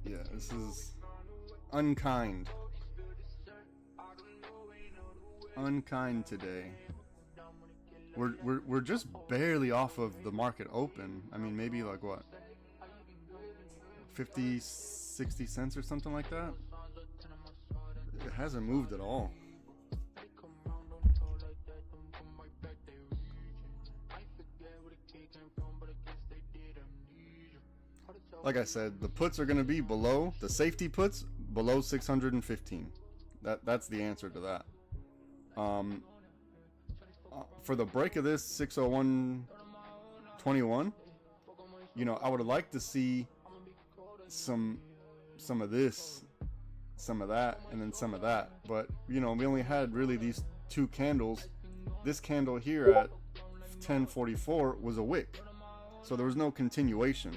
Yeah, this is unkind. Unkind today. We're just barely off of the market open. I mean, maybe like what, 50, 60 cents or something like that. It hasn't moved at all. Like I said, the puts are going to be below, the safety puts below 615. That's the answer to that. For the break of this 601.21, you know, I would have liked to see some of this, some of that, and then some of that. But you know, we only had really these two candles. This candle here at 1044 was a wick, so there was no continuation.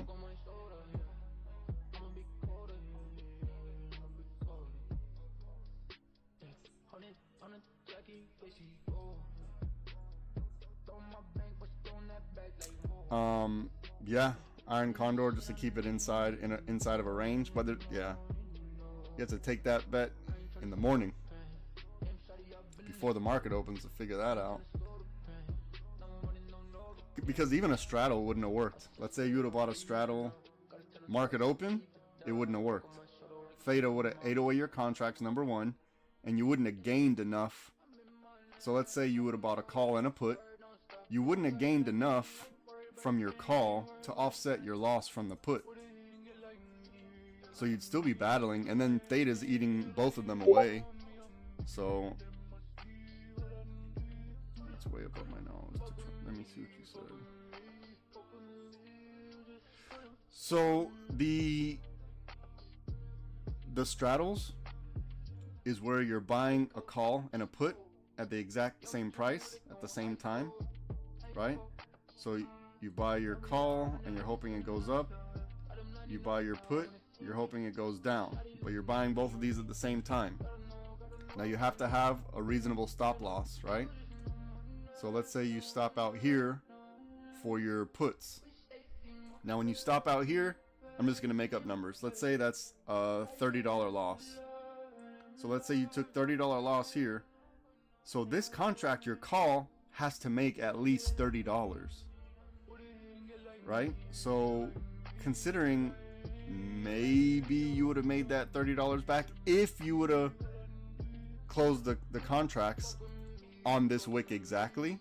Yeah, Iron Condor just to keep it inside inside of a range, but yeah, you have to take that bet in the morning before the market opens to figure that out. Because even a straddle wouldn't have worked. Let's say you would have bought a straddle market open, it wouldn't have worked. Theta would have ate away your contracts, number one, and you wouldn't have gained enough. So let's say you would have bought a call and a put, you wouldn't have gained enough from your call to offset your loss from the put. So you'd still be battling, and then Theta's eating both of them away. So that's way above my nose. Let me see what you said. So the straddles is where you're buying a call and a put at the exact same price at the same time, right? So you buy your call and you're hoping it goes up. You buy your put, you're hoping it goes down. But you're buying both of these at the same time. Now you have to have a reasonable stop loss, right? So let's say you stop out here for your puts. Now when you stop out here, I'm just going to make up numbers. Let's say that's a $30 loss. So let's say you took $30 loss here. So this contract, your call has to make at least $30, right? So considering maybe you would have made that $30 back if you would have closed the contracts on this wick exactly,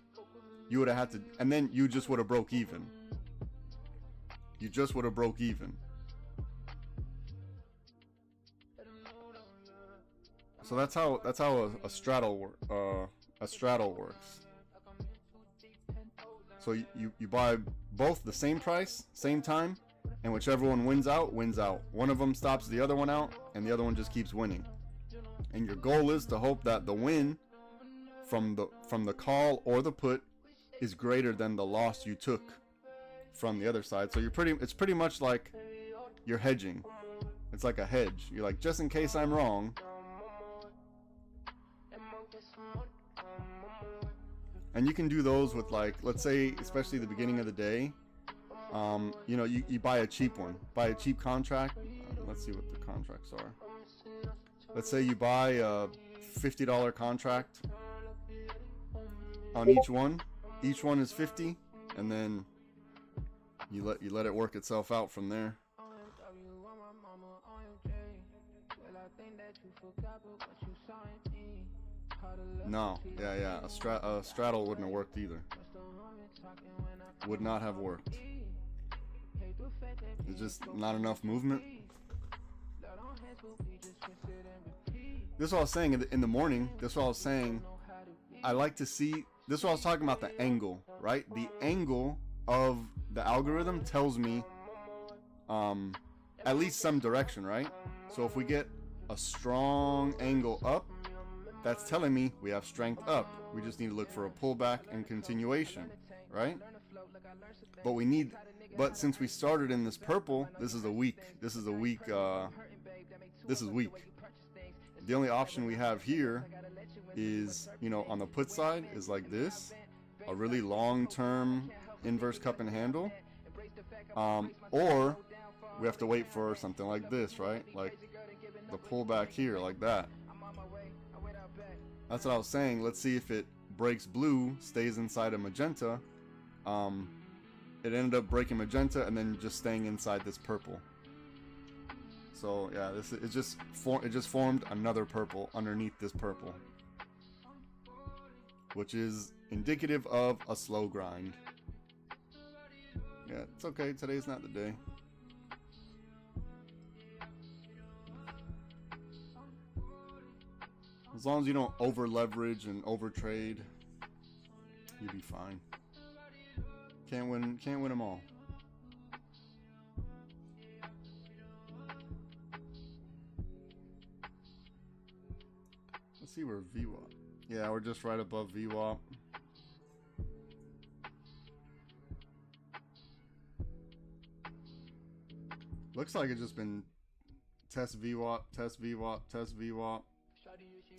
you would have had to, and then you just would have broke even. You just would have broke even. So that's how a straddle works. So you buy both the same price, same time, and whichever one wins out, wins out. One of them stops the other one out, and the other one just keeps winning. And your goal is to hope that the win from the call or the put is greater than the loss you took from the other side. So it's pretty much like you're hedging. It's like a hedge. You're like, just in case I'm wrong. And you can do those with, like, let's say, especially the beginning of the day, you know, you buy a cheap one, buy a cheap contract. Let's see what the contracts are. Let's say you buy a $50 contract on each one. Each one is 50, and then you let it work itself out from there. No, yeah, a straddle wouldn't have worked either. Would not have worked. It's just not enough movement. This is what I was saying in the morning. This is what I was saying. I like to see. This is what I was talking about, the angle, right? The angle of the algorithm tells me at least some direction, right? So if we get a strong angle up, that's telling me we have strength up. We just need to look for a pullback and continuation, right? But since we started in this purple, this is weak. This is weak. The only option we have here is, you know, on the put side is like this, a really long-term inverse cup and handle, or we have to wait for something like this, right? Like the pullback here, like that. That's what I was saying. Let's see if it breaks blue, stays inside of magenta. It ended up breaking magenta and then just staying inside this purple. So yeah, it just formed another purple underneath this purple, which is indicative of a slow grind. Yeah, it's okay. Today's not the day. As long as you don't over leverage and over trade, you'll be fine. Can't win them all. Let's see where VWAP. Yeah, we're just right above VWAP. Looks like it's just been test VWAP, test VWAP, test VWAP.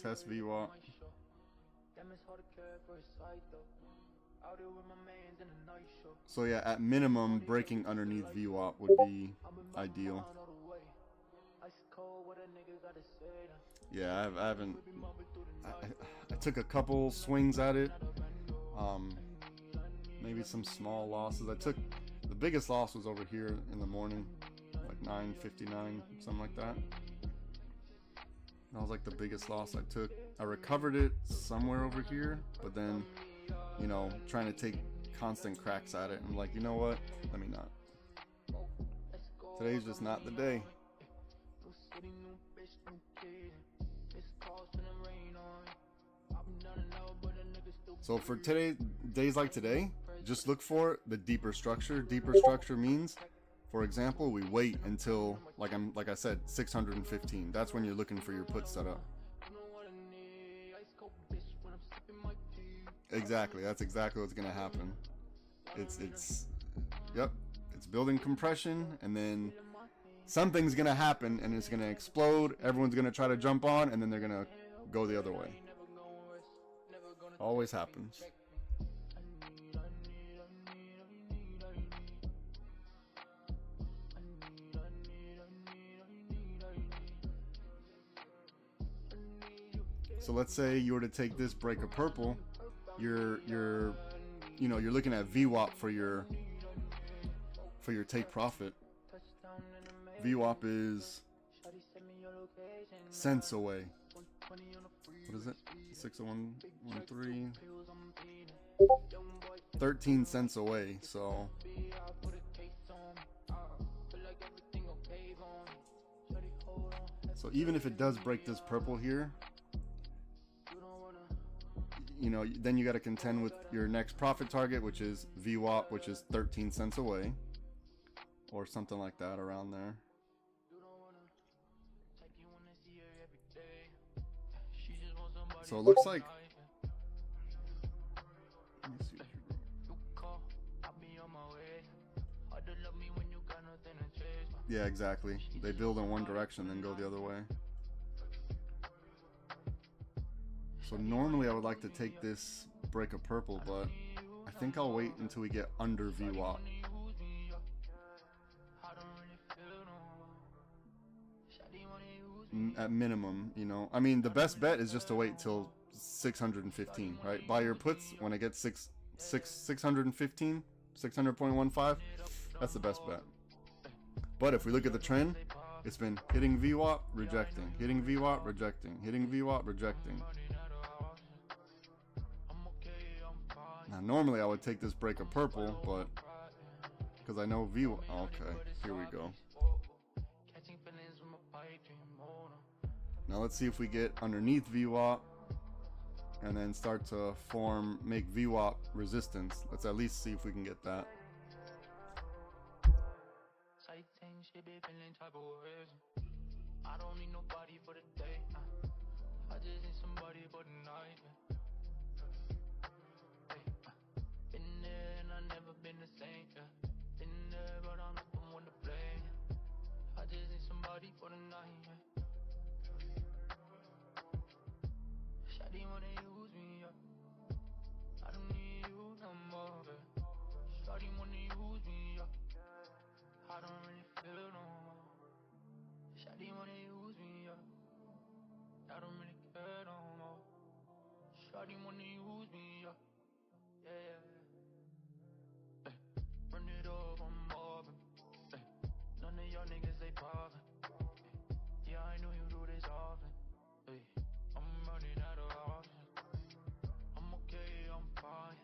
Test VWAP. So yeah, at minimum, breaking underneath VWAP would be ideal. Yeah, I haven't. I took a couple swings at it. Maybe some small losses. The biggest loss was over here in the morning, like 9.59, something like that. That was like the biggest loss I took. I recovered it somewhere over here, but then, you know, trying to take constant cracks at it. I'm like, you know what? Let me not. Today's just not the day. So for days like today, just look for the deeper structure. Deeper structure means, for example, we wait until, like I said, 615. That's when you're looking for your put setup. Exactly. That's exactly what's gonna happen. Yep. It's building compression, and then something's gonna happen, and it's gonna explode. Everyone's gonna try to jump on, and then they're gonna go the other way. Always happens. So let's say you were to take this break of purple, you're looking at VWAP for your take profit. VWAP is cents away. What is it? 60113. 13 cents away. So even if it does break this purple here, then you got to contend with your next profit target, which is VWAP, which is 13 cents away, or something like that around there. So it looks like, let me see. Yeah, exactly. They build in one direction, then go the other way. So normally I would like to take this break of purple, but I think I'll wait until we get under VWAP. At minimum, I mean, the best bet is just to wait till 615, right? Buy your puts when it gets 615, 600.15. That's the best bet. But if we look at the trend, it's been hitting VWAP, rejecting, hitting VWAP, rejecting, hitting VWAP, rejecting. Now normally I would take this break of purple, but because I know VWAP. Okay, here we go. Now let's see if we get underneath VWAP and then start to make VWAP resistance. Let's at least see if we can get that. I don't need nobody for the day. I just need somebody for the night. Been there and I never been the same. Been there but I'm not the one to blame. I just need somebody for the night. Shawty wanna use me up. I don't need you no more. Shawty wanna use me up. I don't really feel no more. Shawty wanna use me up. I don't really care no more. Shawty wanna use me up. Yeah. Run it up, I'm mobbing. None of y'all niggas, they poppin'. Yeah, I know you do this often. I'm running out of options. I'm okay, I'm fine.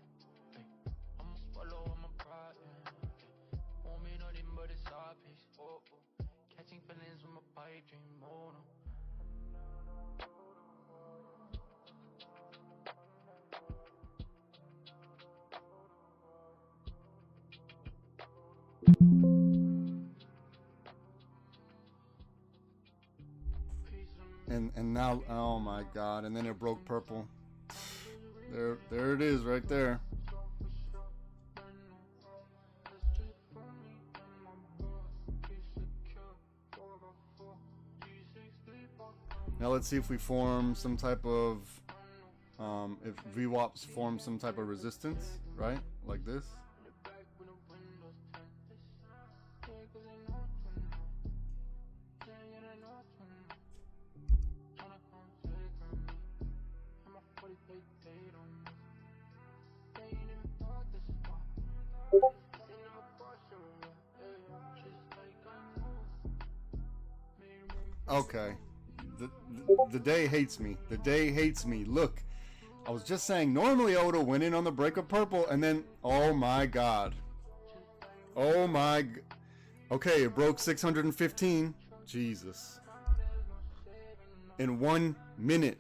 I'ma swallow all my pride. Won't be nothing but a side piece. Catching feelings with my pipe dream. Oh no. And now, oh my god, and then it broke purple. There it is right there. Now let's see if we form some type of if VWAPs form some type of resistance, right? Like this. Okay. The day hates me. The day hates me. Look, I was just saying normally I would have went in on the break of purple and then, oh my god. Oh my. Okay, it broke 615. Jesus. In 1 minute.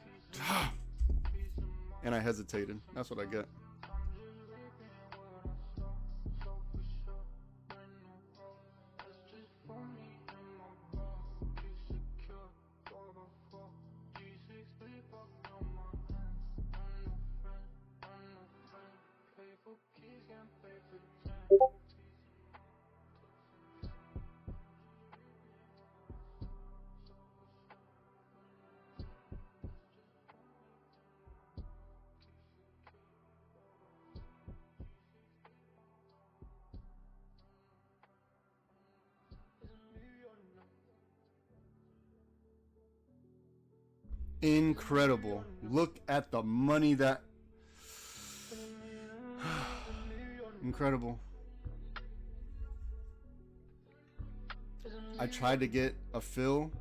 And I hesitated. That's what I get. Incredible. Look at the money that... Incredible. I tried to get a fill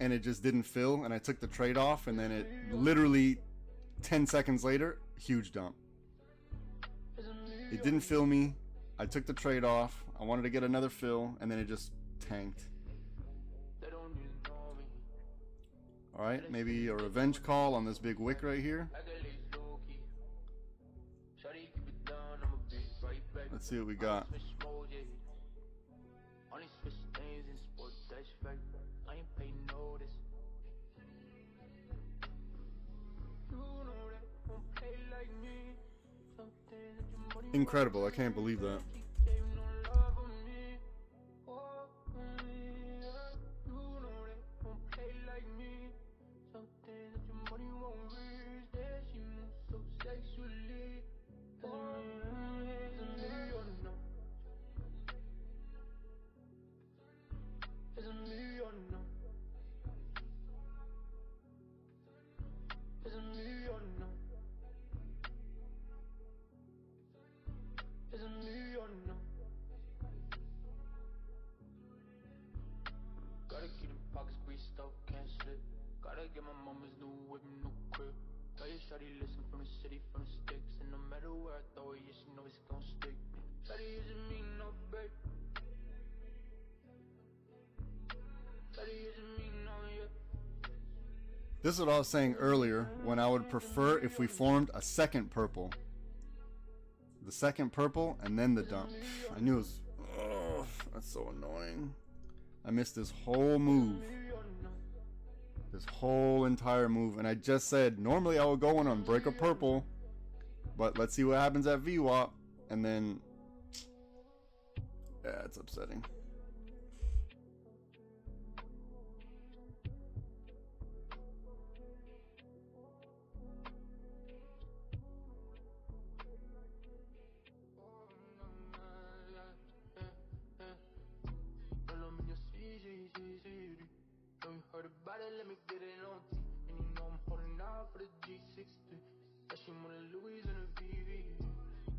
and it just didn't fill, and I took the trade off, and then it literally 10 seconds later, huge dump. It didn't fill me. I took the trade off. I wanted to get another fill, and then it just tanked. Alright, maybe a revenge call on this big wick right here. Let's see what we got. Incredible, I can't believe that. Gotta keep them pockets greased up, can't slip. Gotta get my mama's new whip, new crib. Tell your shawty listen from the city, from the sticks. And no matter where I throw it, yeah, she know it's gon' stick. Shawty isn't me, no babe. Shawty isn't me, no, yeah. This is what I was saying earlier, when I would prefer if we formed a second purple. The second purple and then the dump. I knew it was... Oh, that's so annoying. I missed this whole move. This whole entire move. And I just said, normally I would go in on break a purple. But let's see what happens at VWAP. And then... Yeah, it's upsetting. Let me get it on T. And you know I'm holding out for the G60. That she want a Louis and a VV.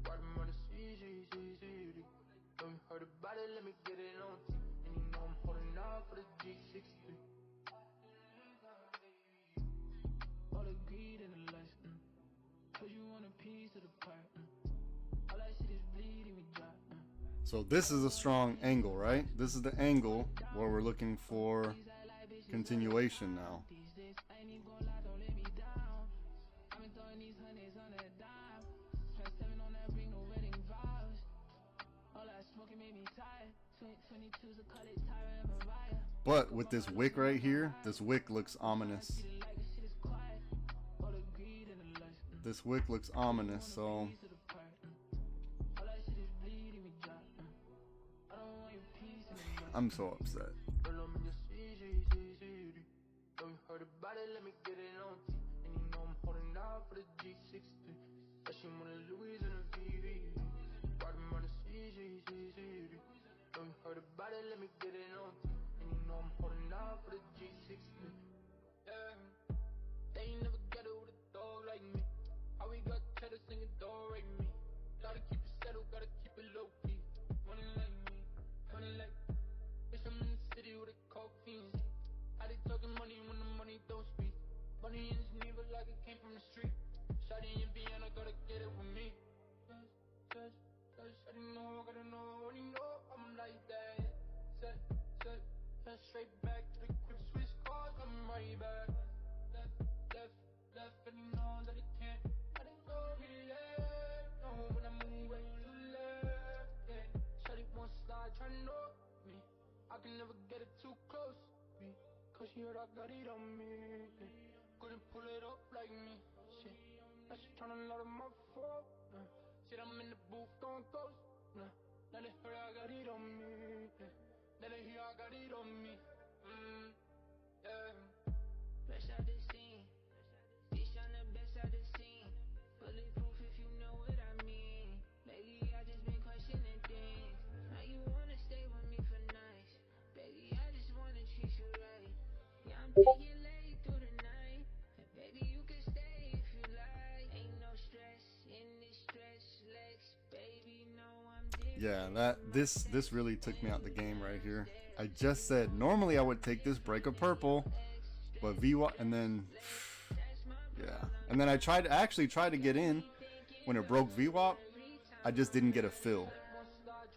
Riding on the CG. Know you heard about it, let me get it on T. And you know I'm holding out for the G60. All the greed and the lust. Cause you want a piece of the part. All that shit is bleeding me dry. So this is a strong angle, right? This is the angle where we're looking for continuation now. But with this wick right here, this wick looks ominous. This wick looks ominous, so I'm so upset. Heard about it, let me get it on T. And you know I'm holding out for the G60. That she want a Louis and a VV. Riding on the CG. Know you heard about it, let me get it on T. And you know I'm holding out for the G60. Yeah. They ain't never get it with a dog like me. How we got cheddar singing dog right me. Gotta keep it settled, gotta keep it low key. Money like me, money like me. Bitch, I'm in the city with a coke fiends. How they talking money when the money don't speak? Money in his knee, but like it came from the street. Shawty in Vienna, gotta get it with me. Shawty know, gotta know, only know I'm like that. Set, straight back to the crib, switch cars, I'm right back. Left, and he knows that he can't. I didn't go me left, no, when I move way to the left, yeah. Shawty won't slide, try to know me. I can never get it too close, me. Cause she heard I got it on me, yeah. Couldn't pull it up like me, shit. Now she tryna load my phone, shit, I'm in the booth going ghost, Now they heard I got it on me, yeah. Now they hear I got it on me, yeah. Fresh out the scene, bitch, I'm the best out the scene. Bulletproof if you know what I mean. Lately I just been questioning things. Now you wanna stay with me for nice. Baby, I just wanna treat you right. Yeah, I'm taking late through the night. Yeah, this really took me out the game right here. I just said normally I would take this break of purple, but VWAP, and then yeah, and then I actually tried to get in when it broke VWAP. I just didn't get a fill,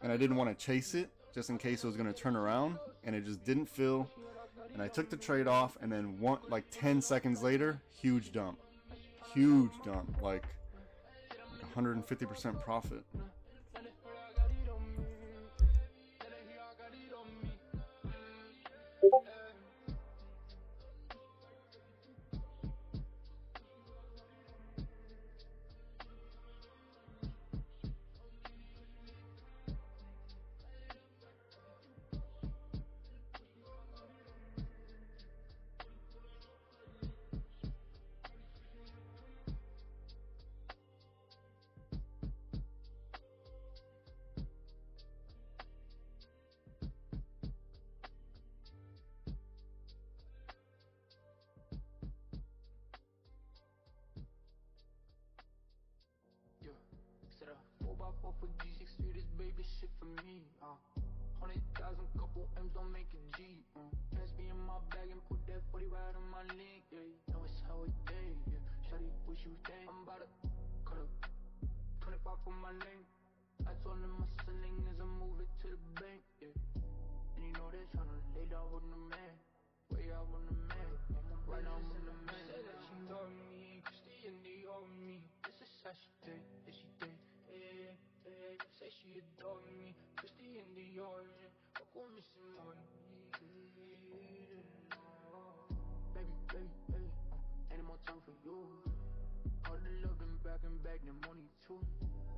and I didn't want to chase it just in case it was going to turn around, and it just didn't fill, and I took the trade off, and then like 10 seconds later, huge dump, like 150% profit. Set a 4x4 for G6 Street, this baby shit for me. 100,000, couple M's don't make a G. Pass me in my bag and put that 40 right on my leg. Yeah, know it's how it day. Yeah, shawty, wish you stay. I'm about to cut up 25 for my name. I told him my selling is a move it to the bank. Yeah, and you know they're tryna lay down with the man. Way out with the man. Right now with the man. Say that she love me, Christy and they owe me. This is how she think, that she think. Say she adore me, Christy in the origin. Fuck with me some more. Baby, ain't no more time for you. All the love them back and back, the money too.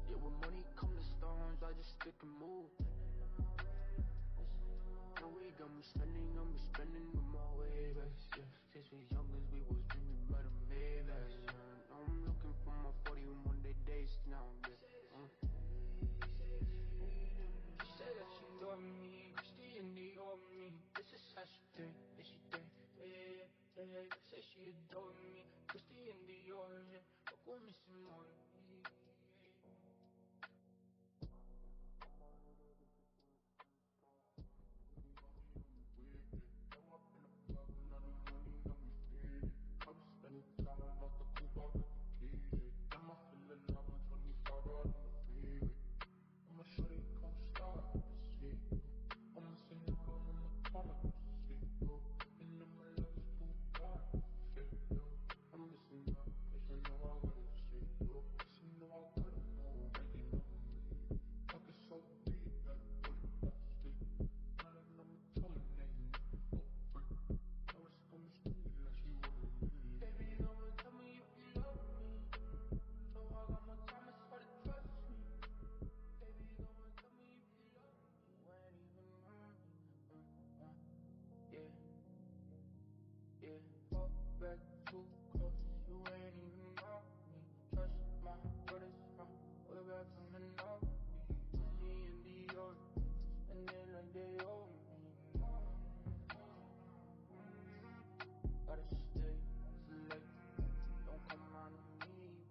Yeah, when money come to stones, I just stick and move. No way, got me spending with my waves. Yeah, since we young as we was dreaming about a Maybach. Yeah, I'm looking for my 41 days now. She said that she love me, Christy and they owe me. This is how she think, that she think. Say she adore me, Christy and they origin. Fuck with me some more. Back too close, you ain't even know me. Trust my brothers from way back from the north. Me and the old, and then like they owe me. Gotta stay select, don't come around me.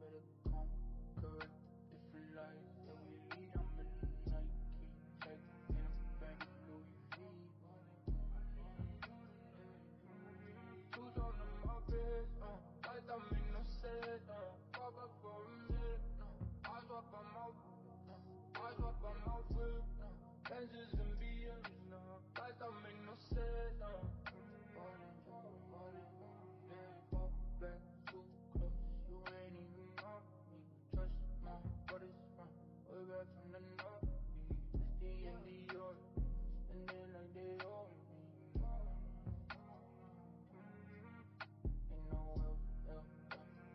Better come correct, different lives that we lead. I'm in the Nike tech, in a bag of Louis V. Shoes on them up is, like I'm in no set, pop up for a minute, I swap on my whip, Benzes and BMs, like I'm in no set, fall back too close, you ain't even know me, trust my brothers from way back from the north, Christy and Dior, and then like they owe me. Ain't no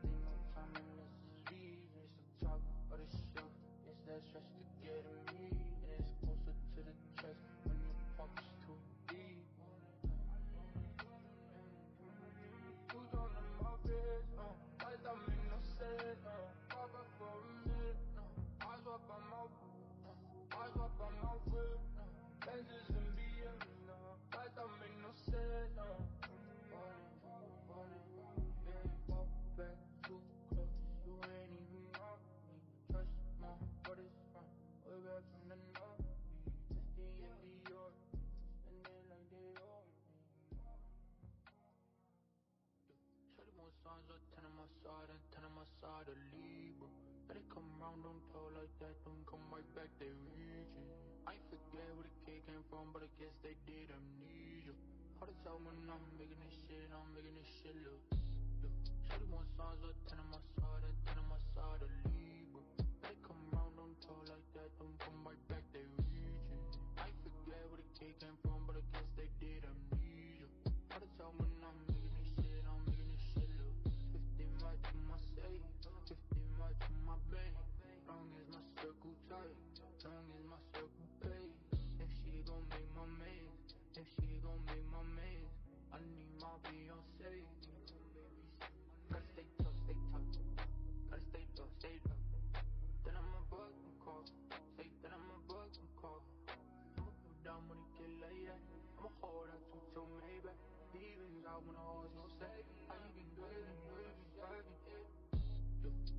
ain't no time in this speed. It's the top of the shelf. It's that stretch to get me, and it's closer to the chest when your pocket's too deep. Shoes on them up is, like I'm in no set, pop up for a minute, I swap on my whip, Benzes and BMs, like I'm in no set, back too close, you ain't even know me. Trust my brothers from way back from the north. side and 10 on my side, a Libra. Let it come round, don't talk like that, don't come right back, they reaching. I forget where the kid came from, but I guess they did amnesia. Hard to tell when I'm making this shit look. Shawty want signs of 10 on my side and 10 on my side, a Libra. Let it come round, don't talk like that, don't come right back, they reaching. I forget where the kid came from, but I guess they did amnesia. Hard to tell when I'm making this shit look. 15 right to my safe, 15 right to my bank. Long as my circle tight, long as my circle pay. If she gon' make my maze, if she gon' make my maze, I need my Beyonce. Gotta stay tough, stay tough. Gotta stay tough, stay tough. Then I'ma bug and call. Say then I'ma bug and call. I'ma put down when it get like that. I'ma hold out till maybe. Even out when I always no say. How you been good and serving it?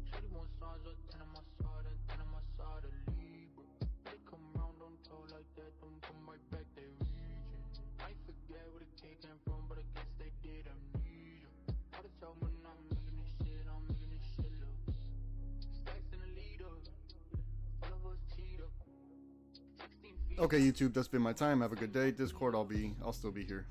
Shawty want signs of 10 on my side and 10 on my side, a Libra. They come round, don't talk like that, don't come right back, they reaching. I forget where the kid came from, but I guess they did amnesia. Hard to tell when I'm making this shit look. Stacks in the leader, all of us cheat up. 16 feet. Okay, YouTube, that's been my time. Have a good day. Discord, I'll still be here.